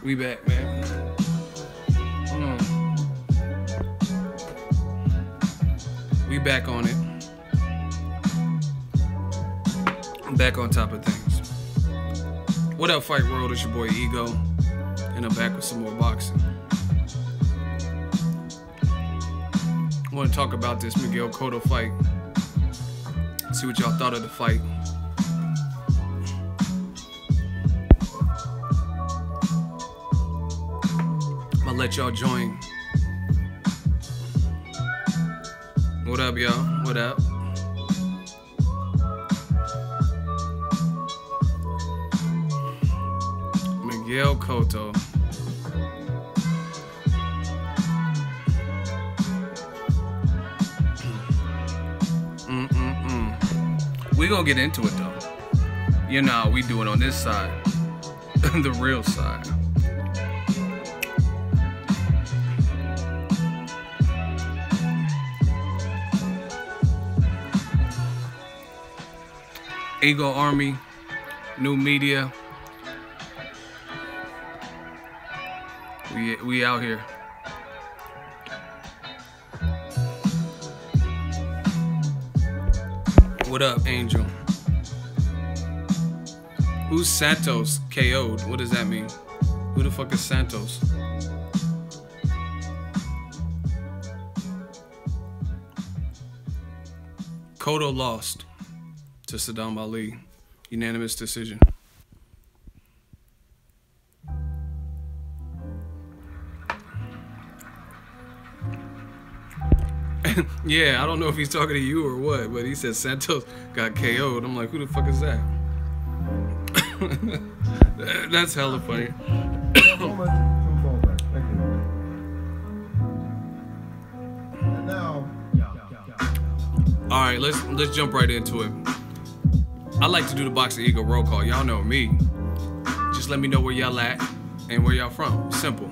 We back, man. We back on it. I'm back on top of things. What up, Fight World? It's your boy Ego, and I'm back with some more boxing. I want to talk about this Miguel Cotto fight. See what y'all thought of the fight. I'm gonna let y'all join. What up, y'all? What up? Miguel Cotto. We gonna get into it though. You know how we do it on this side. The real side. Ego Army, new media. We out here. What up, Angel? Who's Santos KO'd? What does that mean? Who the fuck is Santos? Cotto lost to Sadam Ali. Unanimous decision. Yeah, I don't know if he's talking to you or what, but he said Santos got KO'd. I'm like, who the fuck is that? That's hella funny. All right, let's jump right into it. I like to do the Boxing Ego roll call. Y'all know me. Just let me know where y'all at and where y'all from. Simple.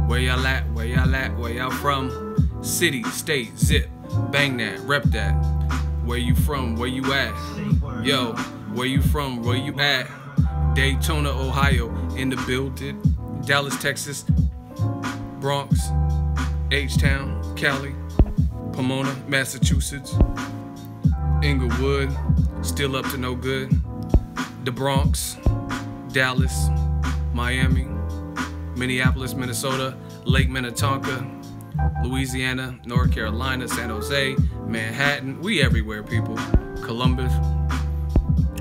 Where y'all at? Where y'all at? Where y'all from? City, state, zip, bang that, rep that. Where you from? Where you at? Yo, where you from? Where you at? Daytona, Ohio, in the building. Dallas, Texas, Bronx, H-Town, Cali, Pomona, Massachusetts, Inglewood, still up to no good. The Bronx, Dallas, Miami, Minneapolis, Minnesota, Lake Minnetonka, Louisiana, North Carolina, San Jose, Manhattan. We everywhere, people. Columbus,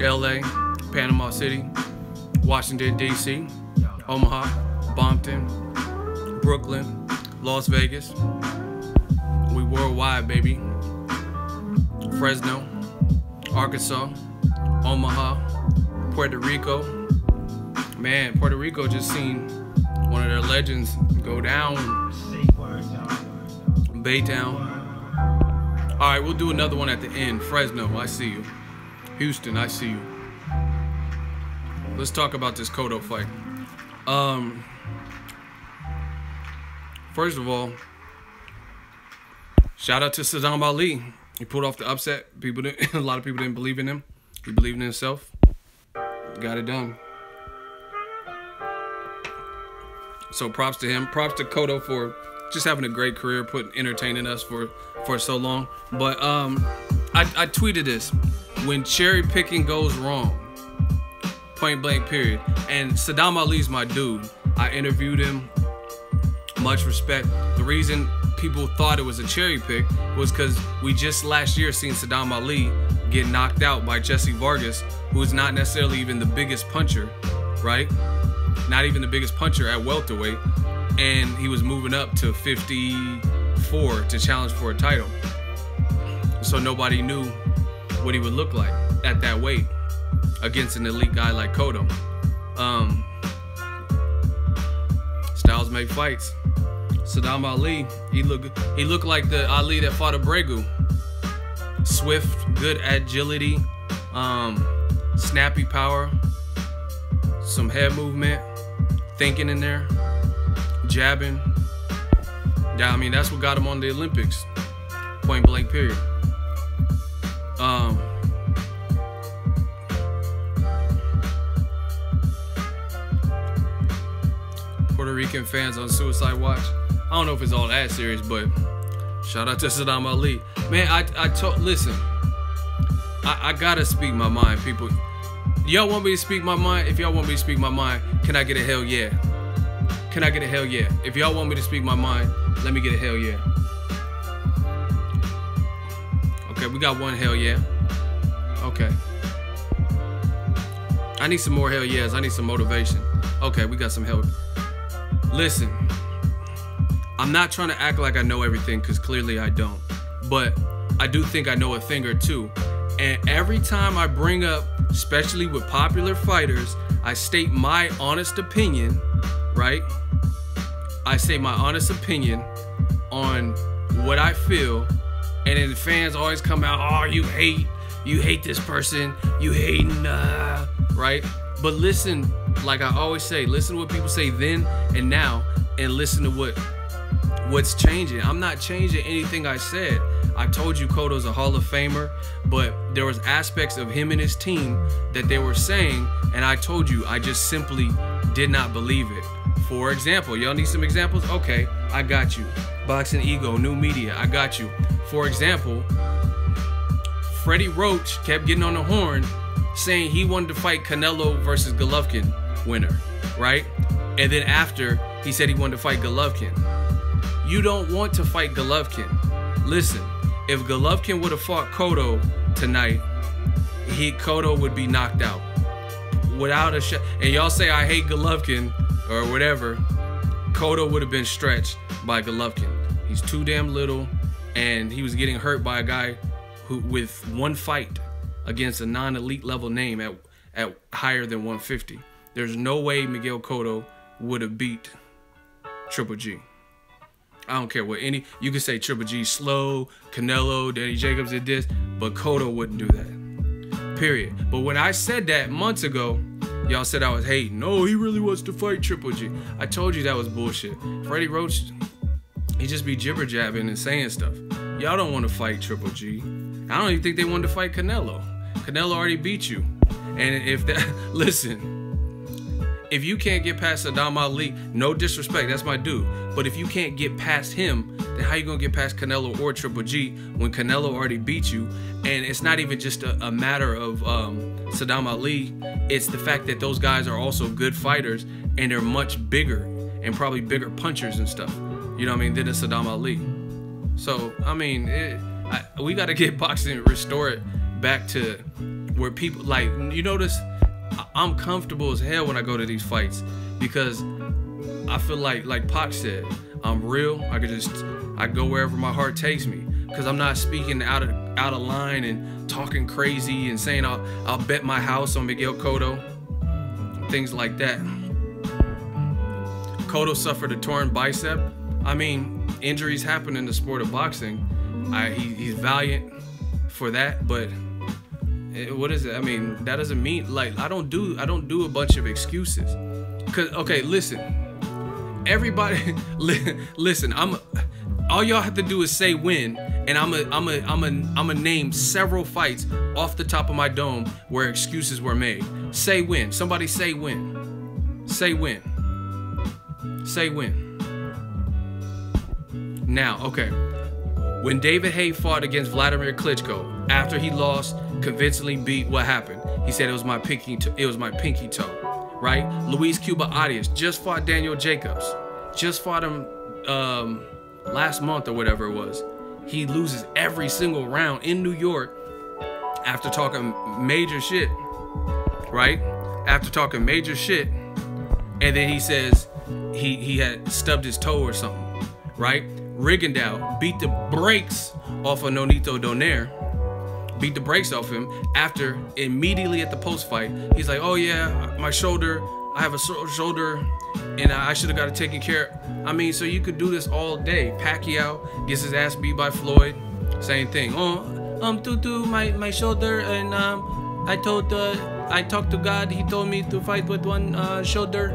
LA, Panama City, Washington, D.C., Omaha, Bompton, Brooklyn, Las Vegas. We worldwide, baby. Fresno, Arkansas, Omaha, Puerto Rico. Man, Puerto Rico just seen one of their legends go down. Baytown. All right, we'll do another one at the end. Fresno, I see you. Houston, I see you. Let's talk about this Cotto fight. First of all, shout out to Sadam Ali. He pulled off the upset. People didn't, a lot of people didn't believe in him. He believed in himself. Got it done. So props to him. Props to Cotto for just having a great career, entertaining us for so long. But I tweeted this: when cherry picking goes wrong, point blank period. And Sadam Ali's my dude. I interviewed him. Much respect. The reason people thought it was a cherry pick was because we just last year seen Sadam Ali get knocked out by Jesse Vargas, who is not necessarily even the biggest puncher, right? Not even the biggest puncher at welterweight. And he was moving up to 54 to challenge for a title. So nobody knew what he would look like at that weight against an elite guy like Cotto. Styles make fights. Sadam Ali, he looked like the Ali that fought Briggs. Swift, good agility, snappy power, some head movement, thinking in there. Jabbing. Yeah, I mean, that's what got him on the Olympics. Point blank period. Puerto Rican fans on suicide watch. I don't know if it's all that serious, but shout out to Sadam Ali. Man, listen, I gotta speak my mind, people. Y'all want me to speak my mind? If y'all want me to speak my mind, can I get a hell yeah? Can I get a hell yeah? If y'all want me to speak my mind, let me get a hell yeah. Okay, we got one hell yeah. Okay. I need some more hell yeahs. I need some motivation. Okay, we got some hell. Listen, I'm not trying to act like I know everything, because clearly I don't. But I do think I know a thing or two. And every time I bring up, especially with popular fighters, I state my honest opinion, right? I say my honest opinion on what I feel, and then the fans always come out, oh, you hate this person, you hating, right? But listen, like I always say, listen to what people say then and now, and listen to what's changing. I'm not changing anything I said. I told you Cotto's a Hall of Famer, but there was aspects of him and his team that they were saying, and I told you I just simply did not believe it. For example, y'all need some examples? Okay, I got you. Boxingego, new media, I got you. For example, Freddie Roach kept getting on the horn saying he wanted to fight Canelo versus Golovkin winner, right? And then after, he said he wanted to fight Golovkin. You don't want to fight Golovkin. Listen, if Golovkin would have fought Cotto tonight, Cotto would be knocked out without a shot. And y'all say I hate Golovkin or whatever, Cotto would have been stretched by Golovkin. He's too damn little, and he was getting hurt by a guy who, with one fight against a non-elite level name at higher than 150. There's no way Miguel Cotto would have beat Triple G. I don't care what you could say Triple G slow, Canelo, Danny Jacobs did this, but Cotto wouldn't do that. Period. But when I said that months ago, y'all said I was hating. No, he really wants to fight Triple G. I told you that was bullshit. Freddie Roach, he just be jibber jabbing and saying stuff. Y'all don't want to fight Triple G. I don't even think they wanted to fight Canelo. Canelo already beat you. And if that, listen, if you can't get past Sadam Ali, no disrespect, that's my dude. But if you can't get past him, then how you gonna get past Canelo or Triple G when Canelo already beat you? And it's not even just a matter of Sadam Ali. It's the fact that those guys are also good fighters, and they're much bigger and probably bigger punchers and stuff. You know what I mean? Than a Sadam Ali. So I mean, we got to get boxing restored back to where people, like, you notice I'm comfortable as hell when I go to these fights, because I feel like Pac said, I'm real. I go wherever my heart takes me, because I'm not speaking out of line and talking crazy and saying I'll bet my house on Miguel Cotto, things like that. Cotto suffered a torn bicep. I mean, injuries happen in the sport of boxing. He's valiant for that, but what is it? I mean, that doesn't mean, like, I don't do a bunch of excuses. Cause okay, listen, everybody, listen. All y'all have to do is say win, and I'm name several fights off the top of my dome where excuses were made. Say win. Somebody say win. Say win. Say win. Now, okay. When David Haye fought against Vladimir Klitschko, after he lost, convincingly beat, what happened? He said it was my pinky toe, right? Luis Cuba Arias just fought Daniel Jacobs, just fought him last month or whatever it was. He loses every single round in New York after talking major shit, right? After talking major shit, and then he says he had stubbed his toe or something, right? Rigondeaux beat the brakes off of Nonito Donaire, beat the brakes off him after immediately at the post fight. He's like, oh yeah, my shoulder, I have a shoulder and I should have got it taken care of. I mean, so you could do this all day. Pacquiao gets his ass beat by Floyd, same thing. Oh, to my shoulder, and I talked to God, he told me to fight with one shoulder.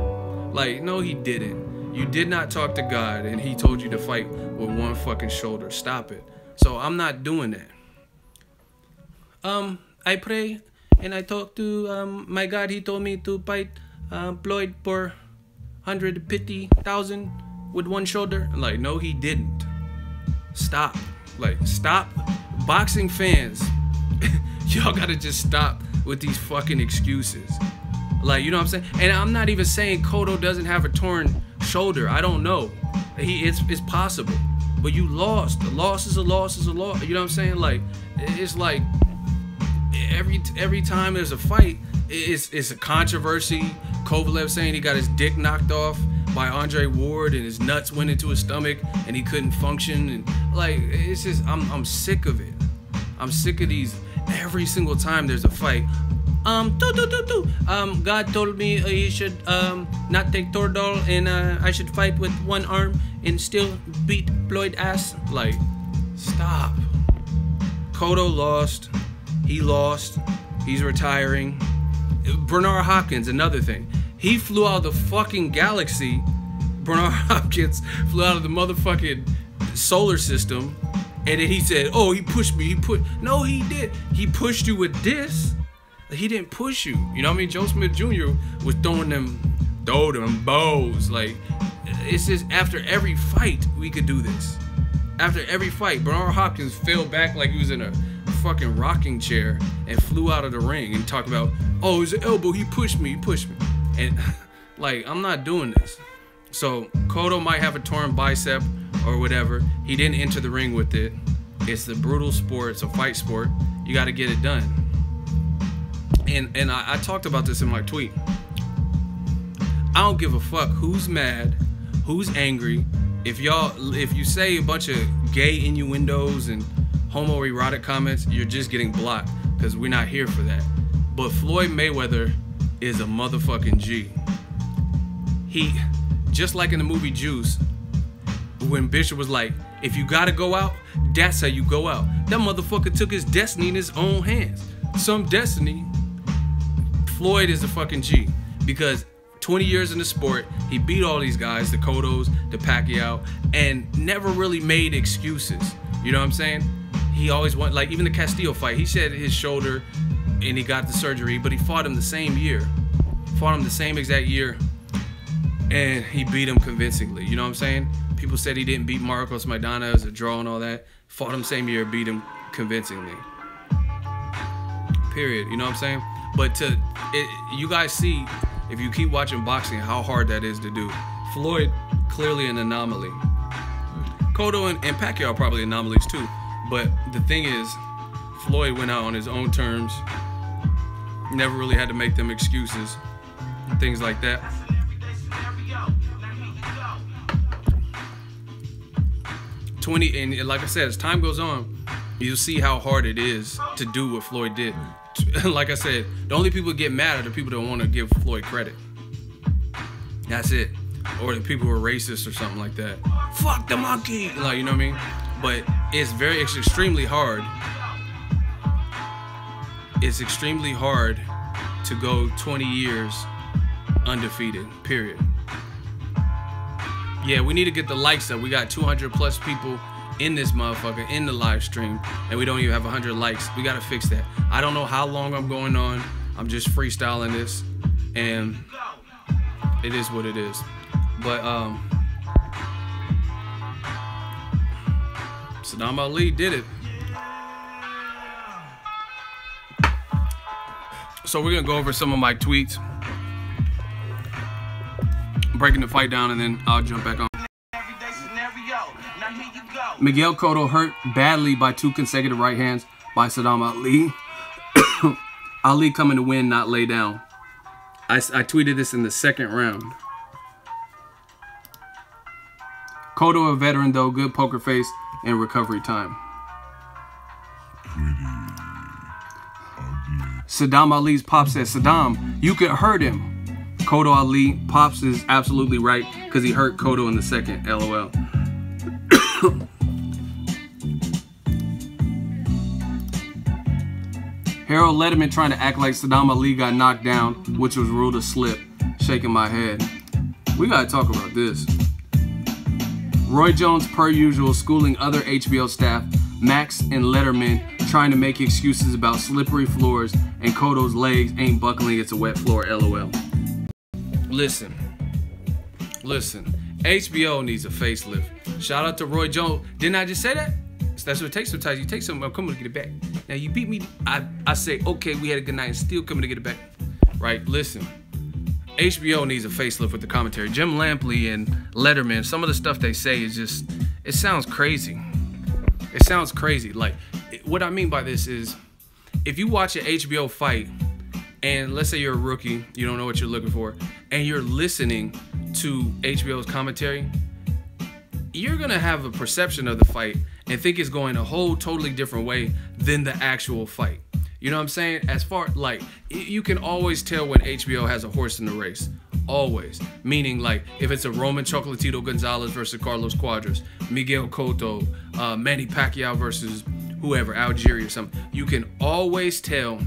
Like, no, he didn't. You did not talk to God, and he told you to fight with one fucking shoulder. Stop it. So I'm not doing that. I pray and I talk to my God. He told me to fight Floyd for 150,000 with one shoulder? Like, no, he didn't. Stop. Like, stop. Boxing fans, y'all gotta just stop with these fucking excuses. Like, you know what I'm saying? And I'm not even saying Cotto doesn't have a torn shoulder. I don't know. It's possible. But you lost. A loss is a loss is a loss. You know what I'm saying? Like, it's like every time there's a fight, it's a controversy. Kovalev saying he got his dick knocked off by Andre Ward and his nuts went into his stomach and he couldn't function. And like, it's just, I'm sick of it. I'm sick of these. Every single time there's a fight, God told me he should not take Toradol and I should fight with one arm and still beat Floyd ass. Like, stop. Cotto lost. He lost. He's retiring. Bernard Hopkins, another thing. He flew out of the fucking galaxy. Bernard Hopkins flew out of the motherfucking solar system. And then he said, oh, he pushed me. No, he did. He pushed you with this. He didn't push you. You know what I mean? Joe Smith Jr. was throwing them bows. Like, it's just after every fight, we could do this. After every fight, Bernard Hopkins fell back like he was in a fucking rocking chair and flew out of the ring and talked about, oh, his elbow, he pushed me. And like, I'm not doing this. So Cotto might have a torn bicep or whatever. He didn't enter the ring with it. It's the brutal sport. It's a fight sport. You got to get it done. And I talked about this in my tweet. I don't give a fuck who's mad, who's angry. If you say a bunch of gay innuendos and homoerotic comments, you're just getting blocked because we're not here for that. But Floyd Mayweather is a motherfucking G. He, just like in the movie Juice, when Bishop was like, if you gotta go out, that's how you go out. That motherfucker took his destiny in his own hands. Some destiny. Floyd is a fucking G because 20 years in the sport, he beat all these guys, the Cottos, the Pacquiao, and never really made excuses. You know what I'm saying? He always won, like even the Castillo fight, he shed his shoulder and he got the surgery, but he fought him the same year. Fought him the same exact year and he beat him convincingly. You know what I'm saying? People said he didn't beat Marcos Maidana as a draw and all that. Fought him same year, beat him convincingly. Period. You know what I'm saying? But you guys see, if you keep watching boxing, how hard that is to do. Floyd, clearly an anomaly. Cotto and Pacquiao are probably anomalies too. But the thing is, Floyd went out on his own terms. Never really had to make them excuses. Things like that. And like I said, as time goes on, you'll see how hard it is to do what Floyd did. Like I said, the only people that get mad are the people that want to give Floyd credit. That's it. Or the people who are racist or something like that. Fuck the monkey! Like, you know what I mean? But it's extremely hard. It's extremely hard to go 20 years undefeated, period. Yeah, we need to get the likes up. We got 200 plus people in this motherfucker, in the live stream, and we don't even have 100 likes. We gotta fix that. I don't know how long I'm going on. I'm just freestyling this, and it is what it is. But Sadam Ali did it. So we're gonna go over some of my tweets, breaking the fight down, and then I'll jump back on. Miguel Cotto hurt badly by 2 consecutive right hands by Sadam Ali. Ali coming to win, not lay down. I tweeted this in the 2nd round. Cotto a veteran though, good poker face and recovery time. Sadam Ali's pop says, Sadam, you could hurt him. Cotto Ali, Pops is absolutely right because he hurt Cotto in the 2nd, LOL. Harold Letterman trying to act like Sadam Ali got knocked down, which was ruled a slip. Shaking my head. We gotta talk about this. Roy Jones, per usual, schooling other HBO staff, Max and Letterman, trying to make excuses about slippery floors and Cotto's legs ain't buckling, it's a wet floor, LOL. Listen, Listen, HBO needs a facelift. Shout out to Roy Jones. Didn't I just say that? That's what it takes sometimes. You take something, I'm coming to get it back. Now you beat me, I say, okay, we had a good night and still coming to get it back. Right, listen. HBO needs a facelift with the commentary. Jim Lampley and Letterman, some of the stuff they say is just, it sounds crazy. It sounds crazy. Like, what I mean by this is, if you watch an HBO fight, and let's say you're a rookie, you don't know what you're looking for, and you're listening to HBO's commentary, you're gonna have a perception of the fight and think it's going a whole totally different way than the actual fight. You know what I'm saying? As far, like, you can always tell when HBO has a horse in the race. Always. Meaning, like, if it's a Roman Chocolatito Gonzalez versus Carlos Cuadras, Miguel Cotto, Manny Pacquiao versus whoever, Algeria or something, you can always tell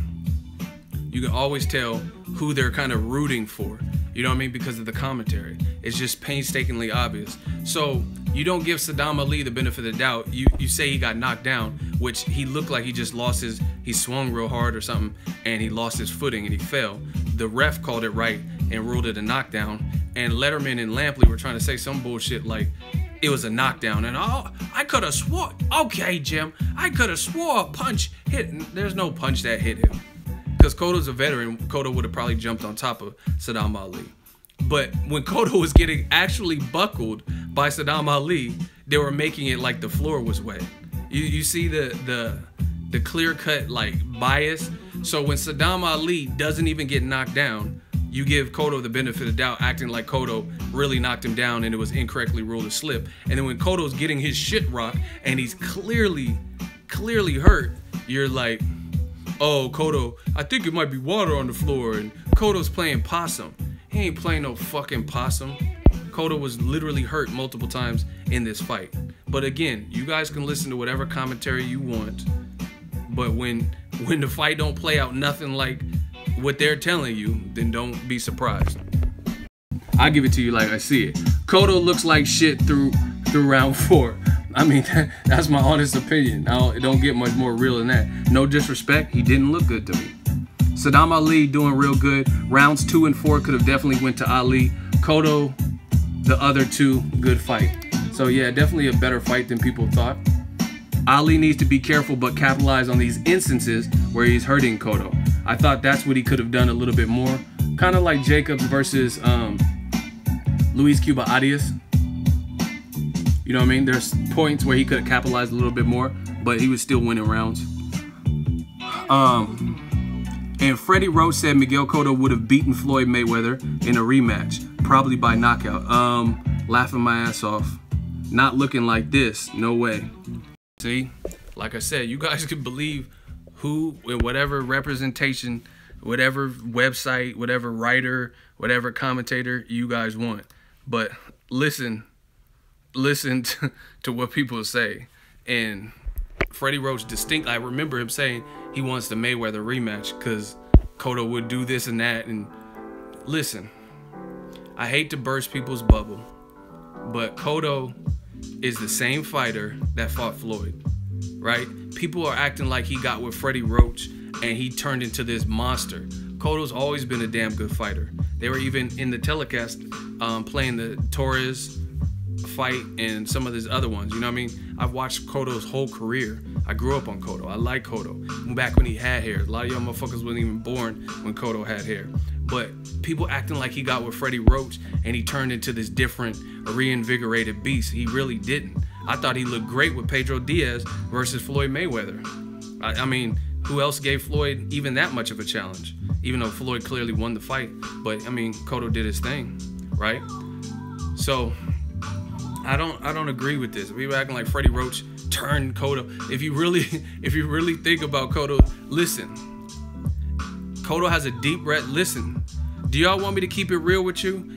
who they're kind of rooting for. You know what I mean? Because of the commentary. It's just painstakingly obvious. So you don't give Sadam Ali the benefit of the doubt. You say he got knocked down, which he looked like he just lost his, he swung real hard or something, and he lost his footing and he fell. The ref called it right and ruled it a knockdown. And Letterman and Lampley were trying to say some bullshit like it was a knockdown. And I could have swore, okay, Jim, I could have swore a punch hit. There's no punch that hit him. Because Cotto's a veteran, Cotto would have probably jumped on top of Sadam Ali. But when Cotto was getting actually buckled by Sadam Ali, they were making it like the floor was wet. You see the clear-cut like bias. So when Sadam Ali doesn't even get knocked down, you give Cotto the benefit of the doubt, acting like Cotto really knocked him down and it was incorrectly ruled a slip. And then when Cotto's getting his shit rocked and he's clearly hurt, you're like, oh, Cotto, I think it might be water on the floor, and Cotto's playing possum. He ain't playing no fucking possum. Cotto was literally hurt multiple times in this fight. But again, you guys can listen to whatever commentary you want, but when the fight don't play out nothing like what they're telling you, then don't be surprised. I give it to you like I see it. Cotto looks like shit through round 4. I mean, that's my honest opinion. It don't get much more real than that. No disrespect, he didn't look good to me. Sadam Ali doing real good. Rounds 2 and 4 could have definitely went to Ali. Cotto, the other 2, good fight. So yeah, definitely a better fight than people thought. Ali needs to be careful but capitalize on these instances where he's hurting Cotto. I thought that's what he could have done a little bit more. Kind of like Jacobs versus Luis Cuba Arias. You know what I mean? There's points where he could have capitalized a little bit more, but he was still winning rounds. And Freddie Roach said Miguel Cotto would have beaten Floyd Mayweather in a rematch, probably by knockout. Laughing my ass off. Not looking like this, no way. See, like I said, you guys can believe who, in whatever representation, whatever website, whatever writer, whatever commentator you guys want. But listen to what people say. And Freddie Roach I remember him saying he wants the Mayweather rematch because Cotto would do this and that. And listen, I hate to burst people's bubble, but Cotto is the same fighter that fought Floyd, right? People are acting like he got with Freddie Roach and he turned into this monster. Cotto's always been a damn good fighter. They were even in the telecast playing the Torres fight and some of these other ones. You know what I mean? I've watched Cotto's whole career. I grew up on Cotto. I like Cotto. Back when he had hair. A lot of y'all motherfuckers wasn't even born when Cotto had hair. But people acting like he got with Freddie Roach and he turned into this different, reinvigorated beast. He really didn't. I thought he looked great with Pedro Diaz versus Floyd Mayweather. I mean, who else gave Floyd even that much of a challenge? Even though Floyd clearly won the fight. But, I mean, Cotto did his thing, right? So I don't agree with this. People acting like Freddie Roach turned Cotto. If you really think about Cotto, listen. Cotto has a deep breath. Listen, do y'all want me to keep it real with you?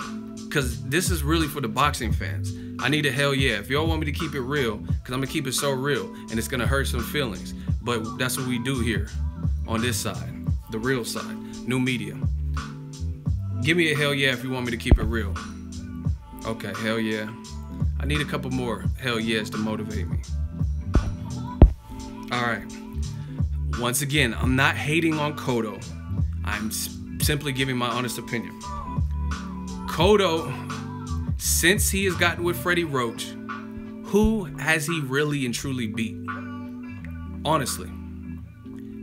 Because this is really for the boxing fans. I need a hell yeah. If y'all want me to keep it real, because I'm going to keep it so real, and it's going to hurt some feelings. But that's what we do here on this side, the real side, new media. Give me a hell yeah if you want me to keep it real. Okay, hell yeah. I need a couple more hell yes to motivate me. All right. Once again, I'm not hating on Cotto. I'm simply giving my honest opinion. Cotto since he has gotten with Freddie Roach, who has he really and truly beat? Honestly.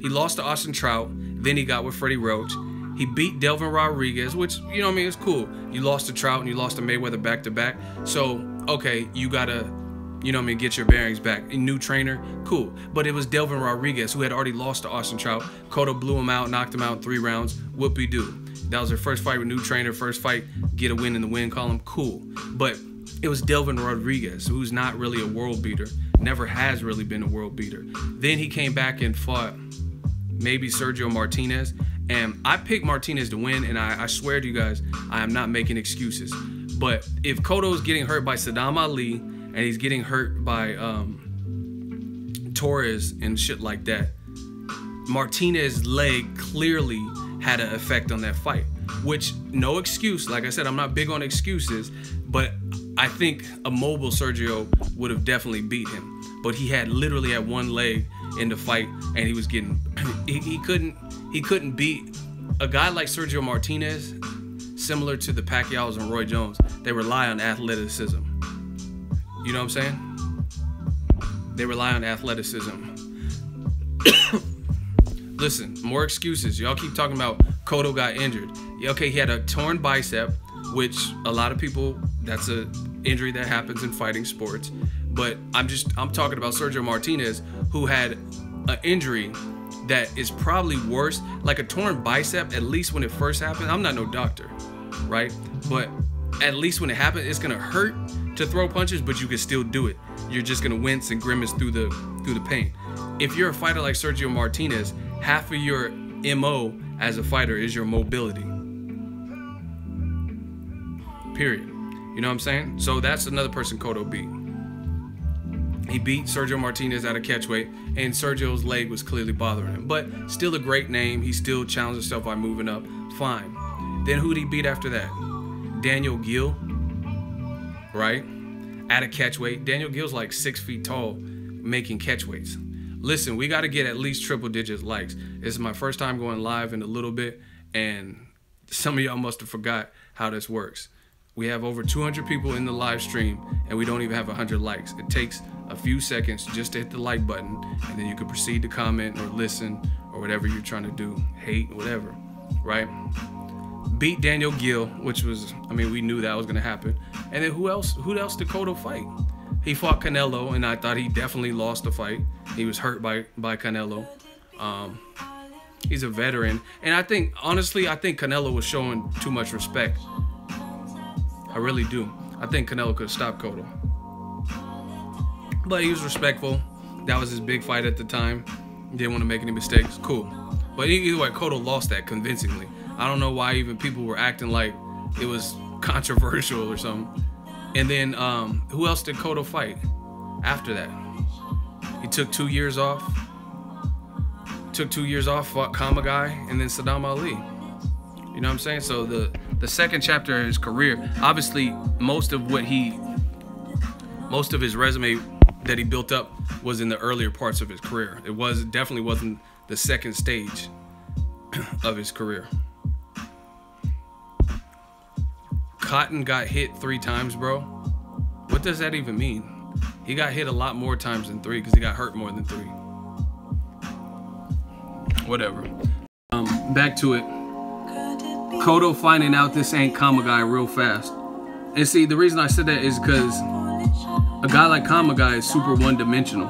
He lost to Austin Trout, then he got with Freddie Roach. He beat Delvin Rodriguez, which, you know what I mean, it's cool. You lost to Trout and you lost to Mayweather back-to-back. So, okay, you gotta, you know what I mean, get your bearings back. A new trainer, cool. But it was Delvin Rodriguez who had already lost to Austin Trout. Cotto blew him out, knocked him out in 3 rounds. Whoopie-doo. That was their first fight with new trainer, first fight, get a win in the win column, cool. But it was Delvin Rodriguez, who's not really a world beater, never has really been a world beater. Then he came back and fought maybe Sergio Martinez, and I picked Martinez to win, and I swear to you guys, I am not making excuses. But if Cotto is getting hurt by Sadam Ali, and he's getting hurt by Torres and shit like that, Martinez's leg clearly had an effect on that fight, which, no excuse. Like I said, I'm not big on excuses, but I think a mobile Sergio would have definitely beat him. But he literally had one leg in the fight, and he was getting, he couldn't beat a guy like Sergio Martinez, similar to the Pacquiaos and Roy Jones. They rely on athleticism. You know what I'm saying? They rely on athleticism. Listen, more excuses. Y'all keep talking about Cotto got injured. Okay, he had a torn bicep, which a lot of people, that's an injury that happens in fighting sports. But I'm talking about Sergio Martinez, who had an injury that is probably worse. Like a torn bicep, at least when it first happened, I'm not no doctor, right? But at least when it happened, it's gonna hurt to throw punches, but you can still do it. You're just gonna wince and grimace through the pain. If you're a fighter like Sergio Martinez, half of your MO as a fighter is your mobility. Period. You know what I'm saying? So that's another person Cotto beat. He beat Sergio Martinez at a catchweight, and Sergio's leg was clearly bothering him. But still a great name. He still challenged himself by moving up. Fine. Then who'd he beat after that? Daniel Gill, right? At a catchweight. Daniel Gill's like 6 feet tall, making catchweights. Listen, we got to get at least triple digits likes. This is my first time going live in a little bit, and some of y'all must have forgot how this works. We have over 200 people in the live stream, and we don't even have 100 likes. It takes a few seconds just to hit the like button, and then you can proceed to comment or listen or whatever you're trying to do, hate, whatever, right? Beat Daniel Gill, which was, I mean, we knew that was going to happen. And then who else did Cotto fight? He fought Canelo, and I thought he definitely lost the fight. He was hurt by Canelo. He's a veteran. And I think, honestly, I think Canelo was showing too much respect. I really do. I think Canelo could have stopped Cotto. But he was respectful. That was his big fight at the time. He didn't want to make any mistakes. Cool. But either way, Cotto lost that convincingly. I don't know why even people were acting like it was controversial or something. And then who else did Cotto fight after that? He took 2 years off. Fought Kamagai, and then Sadam Ali. You know what I'm saying? So the second chapter of his career, obviously most of his resume that he built up was in the earlier parts of his career. It definitely wasn't the second stage of his career. Cotton got hit 3 times, bro. What does that even mean? He got hit a lot more times than 3 because he got hurt more than 3. Whatever. Back to it. Cotto finding out this ain't Kamagai real fast. And see, the reason I said that is because a guy like Kamagai is super one-dimensional.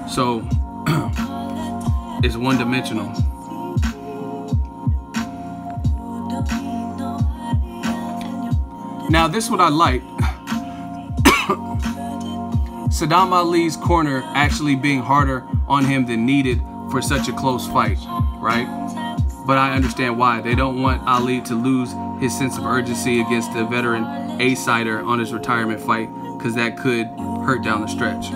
So, it's one-dimensional. Now, this is what I like. Sadam Ali's corner actually being harder on him than needed for such a close fight, right? But I understand why. They don't want Ali to lose his sense of urgency against the veteran A-sider on his retirement fight, because that could hurt down the stretch.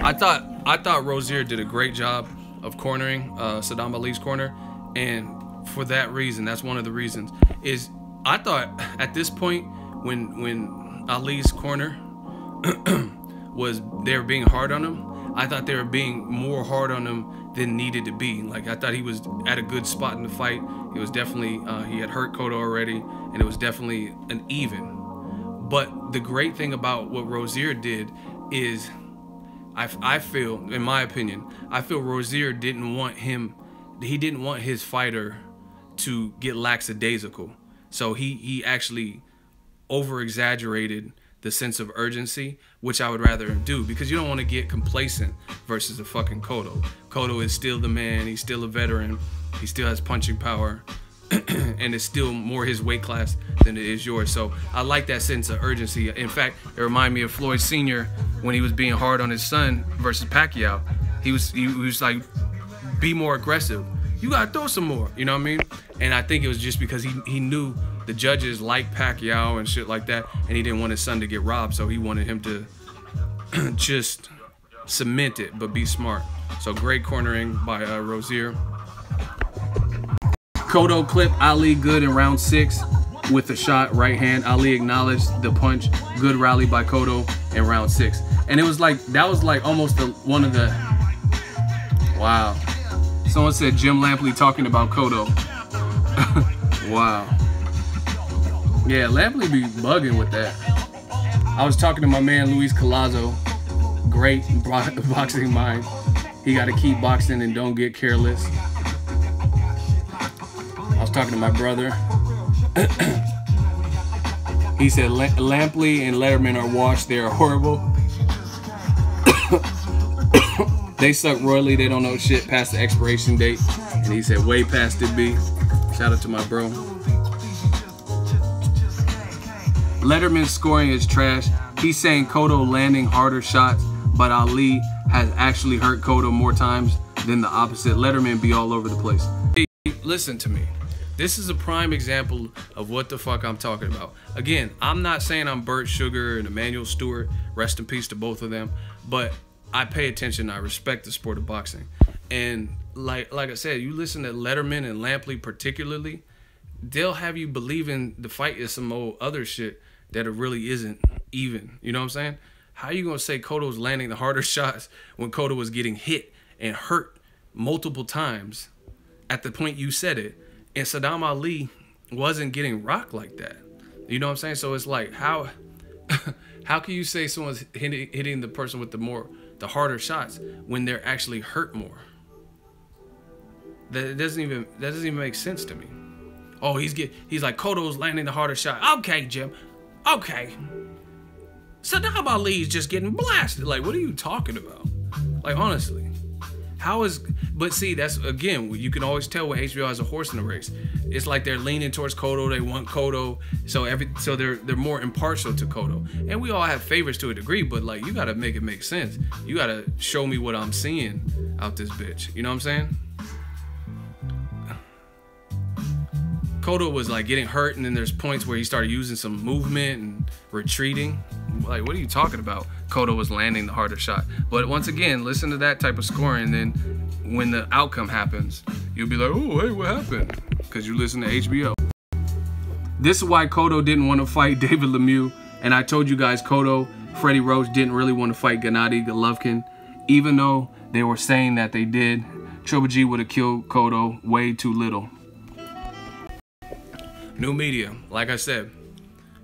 I thought Rozier did a great job of cornering Sadam Ali's corner, and for that reason, that's one of the reasons, is I thought at this point when Ali's corner they were being hard on him, I thought they were being more hard on him than needed to be. Like, I thought he was at a good spot in the fight. It was definitely, he had hurt Cotto already, and it was definitely an even. But the great thing about what Rozier did is, I feel, in my opinion, I feel Rozier didn't want his fighter to get lackadaisical. So he actually over-exaggerated the sense of urgency, which I would rather him do, because you don't want to get complacent versus a fucking Cotto. Cotto is still the man. He's still a veteran. He still has punching power. And it's still more his weight class than it is yours. So I like that sense of urgency. In fact, it reminded me of Floyd Sr. when he was being hard on his son versus Pacquiao. He was like, be more aggressive. You gotta throw some more, you know what I mean? And I think it was just because he knew the judges liked Pacquiao and shit like that, and he didn't want his son to get robbed, so he wanted him to just cement it, but be smart. So great cornering by Rozier. Cotto clipped Ali good in round 6 with a shot, right hand. Ali acknowledged the punch. Good rally by Cotto in round 6. And it was like, that was like almost one of the, wow. Someone said Jim Lampley talking about Cotto. Wow. Yeah, Lampley be bugging with that. I was talking to my man Luis Collazo. Great boxing mind. He got to keep boxing and don't get careless. I was talking to my brother. He said Lampley and Letterman are washed. They are horrible. They suck royally. They don't know shit past the expiration date. And he said way past it, B. Shout out to my bro. Letterman's scoring is trash. He's saying Cotto landing harder shots, but Ali has actually hurt Cotto more times than the opposite. Letterman be all over the place. Hey, listen to me. This is a prime example of what the fuck I'm talking about. Again, I'm not saying I'm Burt Sugar and Emmanuel Stewart. Rest in peace to both of them. But I pay attention. I respect the sport of boxing. And like I said, you listen to Letterman and Lampley particularly, they'll have you believing the fight is some old other shit that it really isn't even. You know what I'm saying? How are you going to say Cotto's landing the harder shots when Cotto was getting hit and hurt multiple times at the point you said it, and Sadam Ali wasn't getting rocked like that? You know what I'm saying? So it's like, how can you say someone's hitting the person with the harder shots when they're actually hurt more? That doesn't even make sense to me. Oh, he's like, Cotto's landing the harder shot. Okay, Jim. Okay. Sadam Ali's just getting blasted. Like, what are you talking about? Like, honestly. But see, that's, again, you can always tell when HBO has a horse in the race. It's like they're leaning towards Cotto. They want Cotto. So they're more impartial to Cotto. And we all have favorites to a degree, but like, you gotta make it make sense. You gotta show me what I'm seeing out this bitch. You know what I'm saying? Cotto was like getting hurt, and then there's points where he started using some movement and retreating. Like, what are you talking about? Cotto was landing the harder shot. But once again, listen to that type of scoring, then when the outcome happens, you'll be like, oh, hey, what happened? Because you listen to HBO. This is why Cotto didn't want to fight David Lemieux. And I told you guys, Cotto, Freddie Roach didn't really want to fight Gennady Golovkin, even though they were saying that they did. Triple G would have killed Cotto way too little. New media, like I said,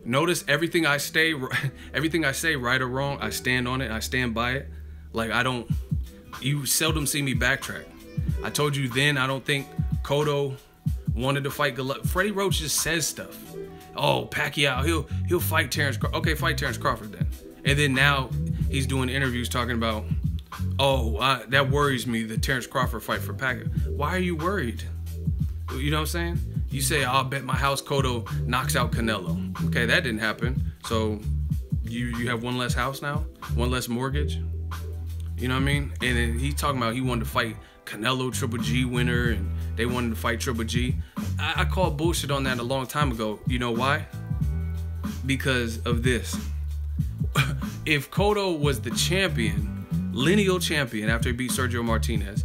notice everything I say, right or wrong, I stand on it, I stand by it. Like, you seldom see me backtrack. I told you then, I don't think Cotto wanted to fight Golovkin. Freddie Roach just says stuff. Oh, Pacquiao, he'll fight Terrence Crawford. Okay, fight Terrence Crawford then. And then now he's doing interviews talking about, oh, that worries me, the Terrence Crawford fight for Pacquiao. Why are you worried? You know what I'm saying? You say, I'll bet my house Cotto knocks out Canelo. Okay, that didn't happen. So you have one less house now? One less mortgage? You know what I mean? And then he's talking about he wanted to fight Canelo, Triple G winner, and they wanted to fight Triple G. I called bullshit on that a long time ago. You know why? Because of this. If Cotto was the champion, lineal champion after he beat Sergio Martinez,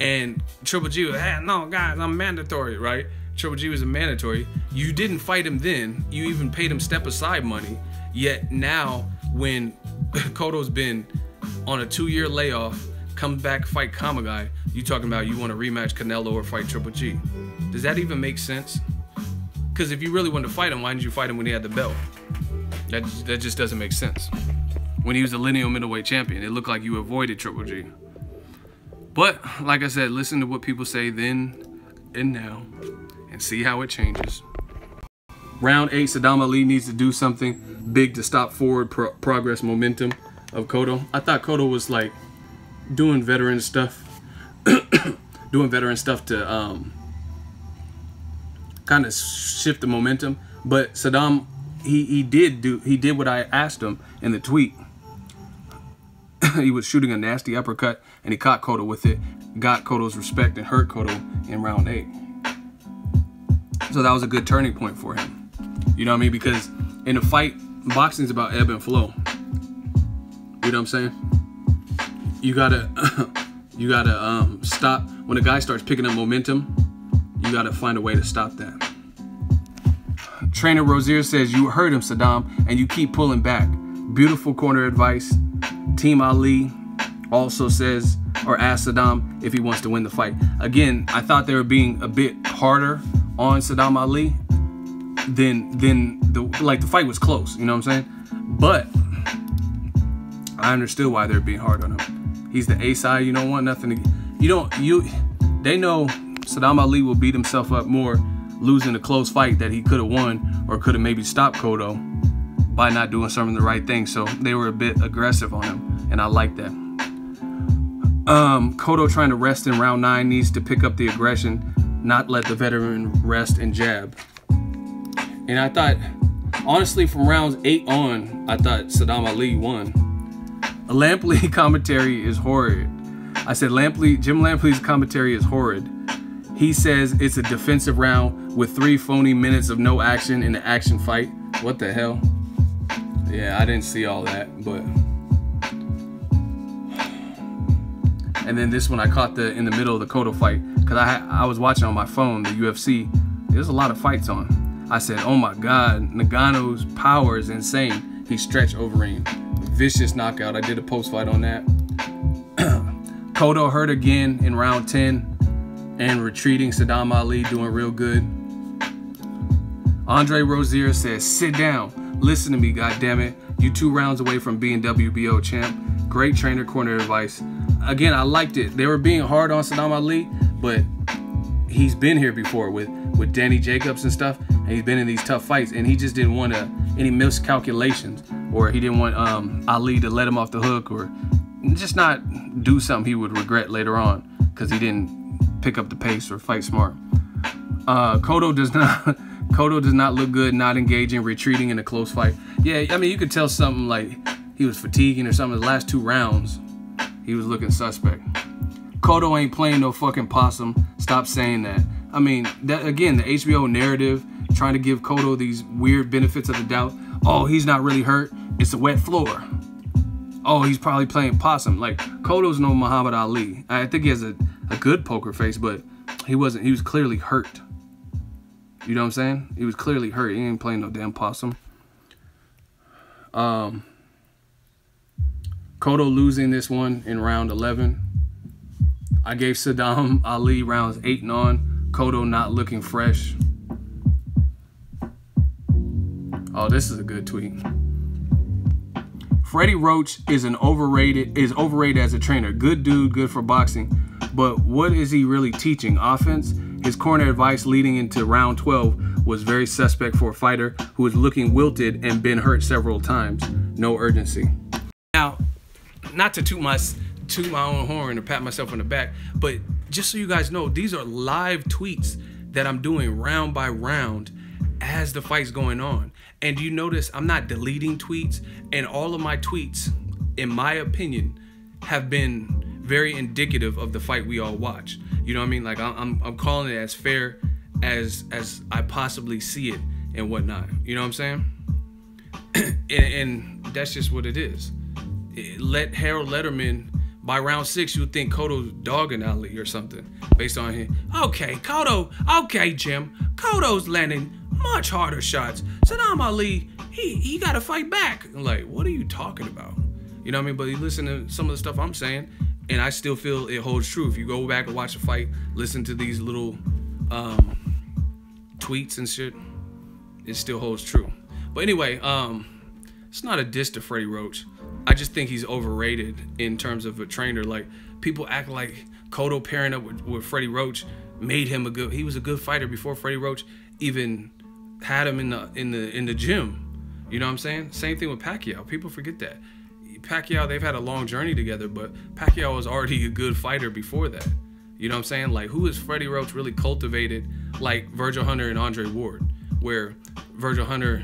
and Triple G was, hey, no, guys, I'm mandatory, right? Triple G was a mandatory. You didn't fight him then. You even paid him step aside money. Yet now, when Cotto's been on a 2-year layoff, comes back, fight Kamagai, you talking about you want to rematch Canelo or fight Triple G. Does that even make sense? Because if you really wanted to fight him, why didn't you fight him when he had the belt? That just doesn't make sense. When he was the lineal middleweight champion, it looked like you avoided Triple G. But like I said, listen to what people say then and now and see how it changes. Round 8, Sadam Ali needs to do something big to stop forward progress momentum of Cotto. I thought Cotto was like doing veteran stuff, doing veteran stuff to kind of shift the momentum. But Sadam, he did what I asked him in the tweet. He was shooting a nasty uppercut, and he caught Cotto with it, got Cotto's respect, and hurt Cotto in round 8. So that was a good turning point for him. You know what I mean? Because in a fight, boxing's about ebb and flow. You know what I'm saying? You gotta stop when a guy starts picking up momentum. You gotta find a way to stop that. Trainer Rozier says, you heard him, Sadam, and you keep pulling back. Beautiful corner advice. Team Ali also says, or asked Sadam if he wants to win the fight. Again, I thought they were being a bit harder on Sadam Ali than the fight was close, you know what I'm saying? But I understood why they're being hard on him. He's the A side, you don't want nothing to, they know Sadam Ali will beat himself up more losing a close fight that he could have won or could have maybe stopped Cotto by not doing some of the right things. So they were a bit aggressive on him, and I like that. Cotto trying to rest in round 9 needs to pick up the aggression, not let the veteran rest and jab. And I thought, honestly, from rounds 8 on, I thought Sadam Ali won. Lampley commentary is horrid. I said Jim Lampley's commentary is horrid. He says it's a defensive round with 3 phony minutes of no action in the action fight. What the hell? Yeah, I didn't see all that, but. And then this one I caught in the middle of the Cotto fight because I was watching on my phone the UFC. There's a lot of fights on. I said, oh my God, Nagano's power is insane. He stretched Overeem. Vicious knockout. I did a post fight on that. Cotto hurt again in round 10 and retreating. Sadam Ali doing real good. Andre Rozier says, sit down. Listen to me, goddammit. You 2 rounds away from being WBO champ. Great trainer corner advice. Again, I liked it. They were being hard on Sadam Ali, but he's been here before with Danny Jacobs and stuff, and he's been in these tough fights, and he just didn't want any miscalculations, or he didn't want Ali to let him off the hook, or just not do something he would regret later on because he didn't pick up the pace or fight smart. Cotto does not look good, not engaging, retreating in a close fight. Yeah, I mean, you could tell something like he was fatiguing or something. The last 2 rounds, he was looking suspect. Cotto ain't playing no fucking possum. Stop saying that. I mean, that again, the HBO narrative trying to give Cotto these weird benefits of the doubt. Oh, he's not really hurt. It's a wet floor. Oh, he's probably playing possum. Like, Cotto's no Muhammad Ali. I think he has a good poker face, but he wasn't. He was clearly hurt. You know what I'm saying? He was clearly hurt. He ain't playing no damn possum. Cotto losing this one in round 11. I gave Sadam Ali rounds 8 and on. Cotto not looking fresh. Oh, this is a good tweet. Freddie Roach is overrated as a trainer. Good dude, good for boxing. But what is he really teaching? Offense? His corner advice leading into round 12 was very suspect for a fighter who is looking wilted and been hurt several times. No urgency. Now, not to toot my own horn or pat myself on the back, but just so you guys know, these are live tweets that I'm doing round by round as the fight's going on. And you notice I'm not deleting tweets, and all of my tweets, in my opinion, have been very indicative of the fight we all watch. You know what I mean? Like, I'm calling it as fair as I possibly see it and whatnot. You know what I'm saying? and that's just what it is. Let Harold Letterman, by round 6, you would think Cotto's dogging Ali or something based on him. Okay, Cotto. Okay, Jim. Cotto's landing much harder shots. Sadam Ali, he got to fight back. I'm like, what are you talking about? You know what I mean? But you listen to some of the stuff I'm saying, and I still feel it holds true. If you go back and watch the fight, listen to these little tweets and shit, it still holds true. But anyway, It's not a diss to Freddie Roach. I just think he's overrated in terms of a trainer. Like, people act like Cotto pairing up with Freddie Roach made him he was a good fighter before Freddie Roach even had him in the gym. You know what I'm saying? Same thing with Pacquiao. People forget that. Pacquiao, they've had a long journey together, but Pacquiao was already a good fighter before that. You know what I'm saying? Like, who is Freddie Roach really cultivated like Virgil Hunter and Andre Ward, where Virgil Hunter,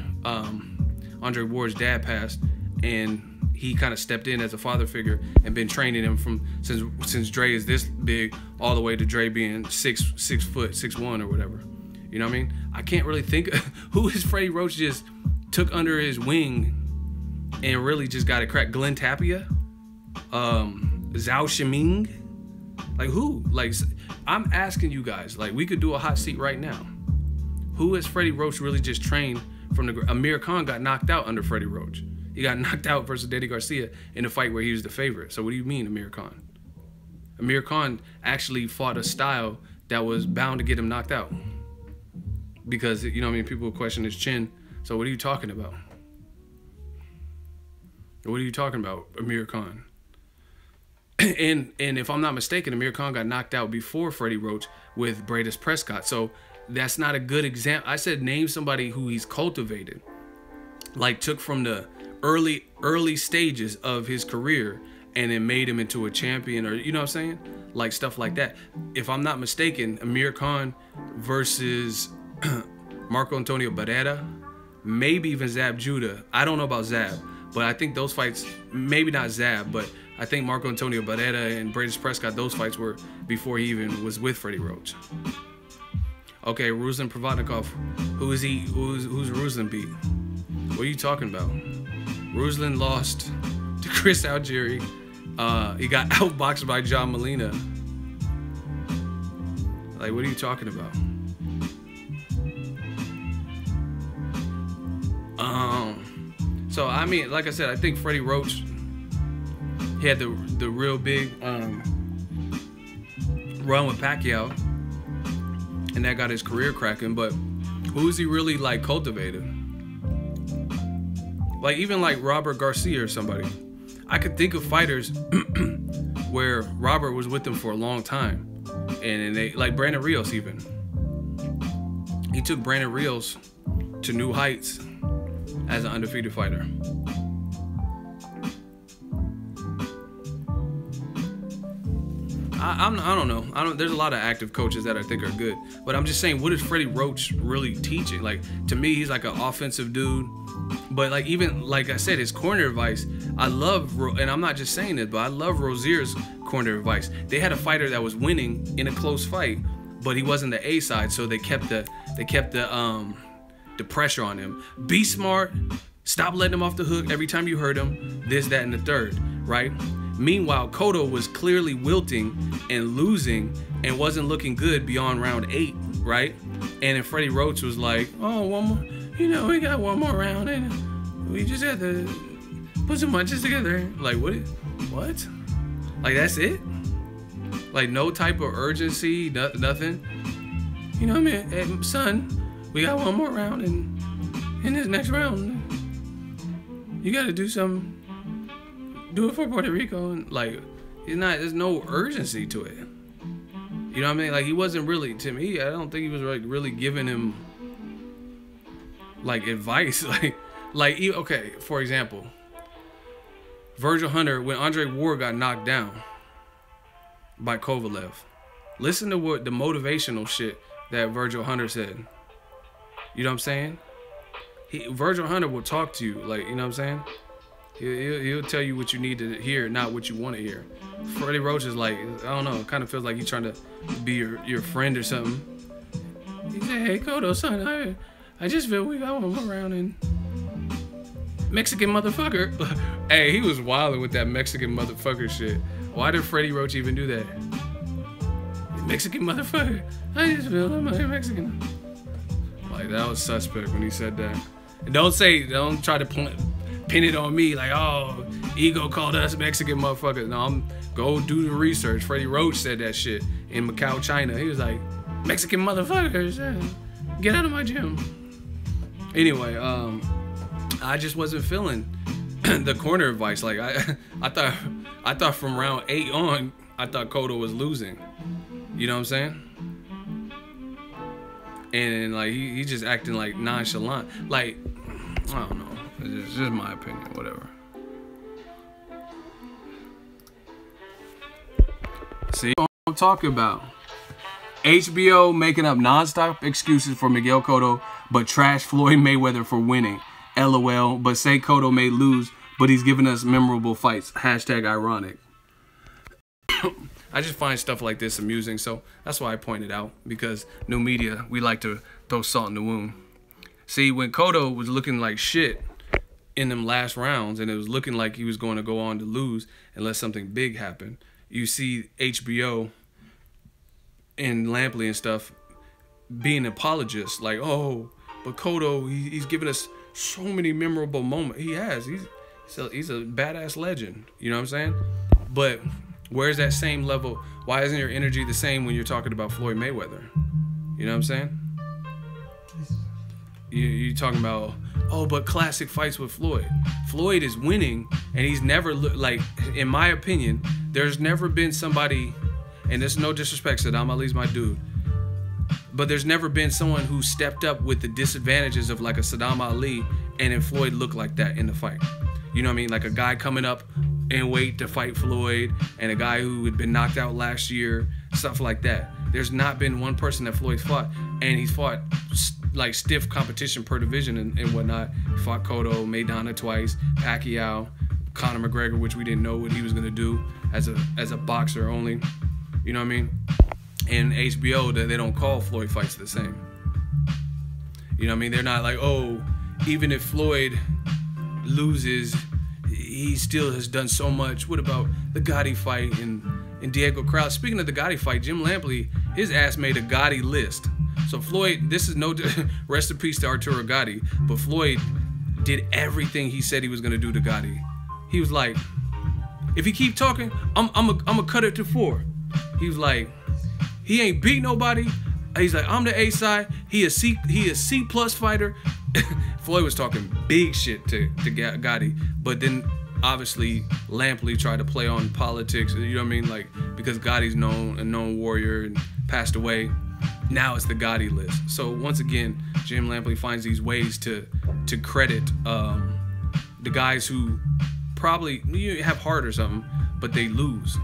Andre Ward's dad passed, and he kind of stepped in as a father figure and been training him since Dre is this big all the way to Dre being 6 foot, 6'1" or whatever. You know what I mean? I can't really think of who is Freddie Roach just took under his wing and really just got it cracked. Glenn Tapia, Zhao Shiming, like who? Like, I'm asking you guys, like, we could do a hot seat right now. Who has Freddie Roach really just trained from the? Amir Khan got knocked out under Freddie Roach. He got knocked out versus Eddie Garcia in a fight where he was the favorite. So what do you mean, Amir Khan? Amir Khan actually fought a style that was bound to get him knocked out. Because, you know what I mean, people question his chin. So what are you talking about? What are you talking about, Amir Khan? And if I'm not mistaken, Amir Khan got knocked out before Freddie Roach with Prescott. So that's not a good example. I said name somebody who he's cultivated, like took from the early stages of his career and then made him into a champion, or you know what I'm saying? Like stuff like that. If I'm not mistaken, Amir Khan versus Marco Antonio Barrera, maybe even Zab Judah. I don't know about Zab, but I think those fights, maybe not Zab, but I think Marco Antonio Barrera and Prescott, those fights were before he even was with Freddie Roach. Okay, Ruslan Provodnikov. Who is he? Who's Ruslan beat? What are you talking about? Ruslan lost to Chris Algieri. He got outboxed by John Molina. Like, what are you talking about? So I mean, like I said, I think Freddie Roach, he had the real big run with Pacquiao, and that got his career cracking. But who is he really like cultivated? Like even like Robert Garcia or somebody. I could think of fighters where Robert was with them for a long time, and they like Brandon Rios even. He took Brandon Rios to new heights as an undefeated fighter. I don't know. There's a lot of active coaches that I think are good, but I'm just saying, what is Freddie Roach really teaching? Like, to me, he's like an offensive dude, but like even like I said, his corner advice, I love, and I'm not just saying it, but I love Rozier's corner advice. They had a fighter that was winning in a close fight, but he wasn't the A side, so they kept the pressure on him. Be smart. Stop letting him off the hook every time you hurt him. This, that, and the third, right? Meanwhile, Cotto was clearly wilting and losing and wasn't looking good beyond round 8, right? And then Freddie Roach was like, oh, one more, you know, we got one more round and we just had to put some punches together. Like, what? Like, that's it? Like, no type of urgency, nothing? You know what I mean? Hey, son, we got one more round, and in this next round, you got to do something. Do it for Puerto Rico, and like, there's no urgency to it. You know what I mean? Like, he wasn't really, to me, I don't think he was like really giving him like advice. Okay, for example, Virgil Hunter, when Andre Ward got knocked down by Kovalev, listen to what the motivational shit that Virgil Hunter said. You know what I'm saying? Virgil Hunter will talk to you, like, you know what I'm saying? He'll tell you what you need to hear, not what you want to hear. Freddie Roach is like, I don't know, it kind of feels like he's trying to be your friend or something. He said, hey, Cotto, son, I just feel we got one more round, and Mexican motherfucker. Hey, he was wilding with that Mexican motherfucker shit. Why did Freddie Roach even do that? Mexican motherfucker. I just feel I'm a Mexican. Like, that was suspect when he said that. And don't try to pin it on me like, oh, Ego called us Mexican motherfuckers. No, go do the research. Freddie Roach said that shit in Macau, China. He was like, Mexican motherfuckers, get out of my gym. Anyway, I just wasn't feeling the corner advice. Like I thought from round 8 on, I thought Cotto was losing. You know what I'm saying? And like he just acting like nonchalant. Like, I don't know. It's just my opinion. Whatever. See what I'm talking about? HBO making up nonstop excuses for Miguel Cotto, but trash Floyd Mayweather for winning. LOL, but say Cotto may lose, but he's giving us memorable fights. Hashtag ironic. I just find stuff like this amusing, so that's why I pointed out, because new media, we like to throw salt in the wound. See, when Cotto was looking like shit in them last rounds, and it was looking like he was going to go on to lose unless something big happened, you see HBO and Lampley and stuff being apologists, like, oh, but Cotto, he's given us so many memorable moments. He has. He's a badass legend. You know what I'm saying? But where's that same level? Why isn't your energy the same when you're talking about Floyd Mayweather? You know what I'm saying? You're talking about, oh, but classic fights with Floyd. Floyd is winning, and he's never, like, in my opinion, there's never been somebody, and there's no disrespect, Sadam Ali's my dude, but there's never been someone who stepped up with the disadvantages of like a Sadam Ali and then Floyd looked like that in the fight. You know what I mean? Like a guy coming up in weight to fight Floyd and a guy who had been knocked out last year, stuff like that. There's not been one person that Floyd fought, and he's fought like stiff competition per division and whatnot. He fought Cotto, Maidana twice, Pacquiao, Conor McGregor, which we didn't know what he was gonna do as a boxer only. You know what I mean? And HBO, they don't call Floyd fights the same. You know what I mean? They're not like, oh, even if Floyd loses, he still has done so much. What about the Gotti fight and Diego Crowd? Speaking of the Gotti fight, Jim Lampley, his ass made a Gotti list. So Floyd, this is no, rest in peace to Arturo Gotti, but Floyd did everything he said he was gonna do to Gotti. He was like, if he keep talking, I'm gonna cut it to 4. He was like, he ain't beat nobody. He's like, I'm the A side. He a C plus fighter. Floyd was talking big shit to Gotti, but then obviously Lampley tried to play on politics. You know what I mean? Like, because Gotti's a known warrior and passed away. Now it's the Gotti list. So once again, Jim Lampley finds these ways to credit the guys who probably have heart or something, but they lose.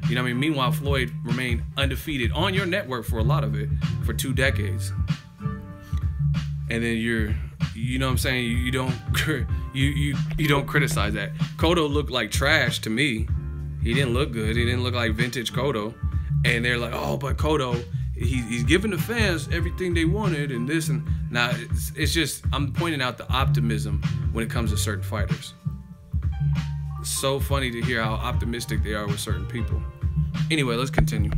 You know what I mean? Meanwhile, Floyd remained undefeated on your network for a lot of it, for 2 decades. And then you know what I'm saying? You don't criticize that. Cotto looked like trash to me. He didn't look good. He didn't look like vintage Cotto. And they're like, oh, but Cotto, he's giving the fans everything they wanted and this and now. It's just, I'm pointing out the optimism when it comes to certain fighters. It's so funny to hear how optimistic they are with certain people. Anyway, let's continue.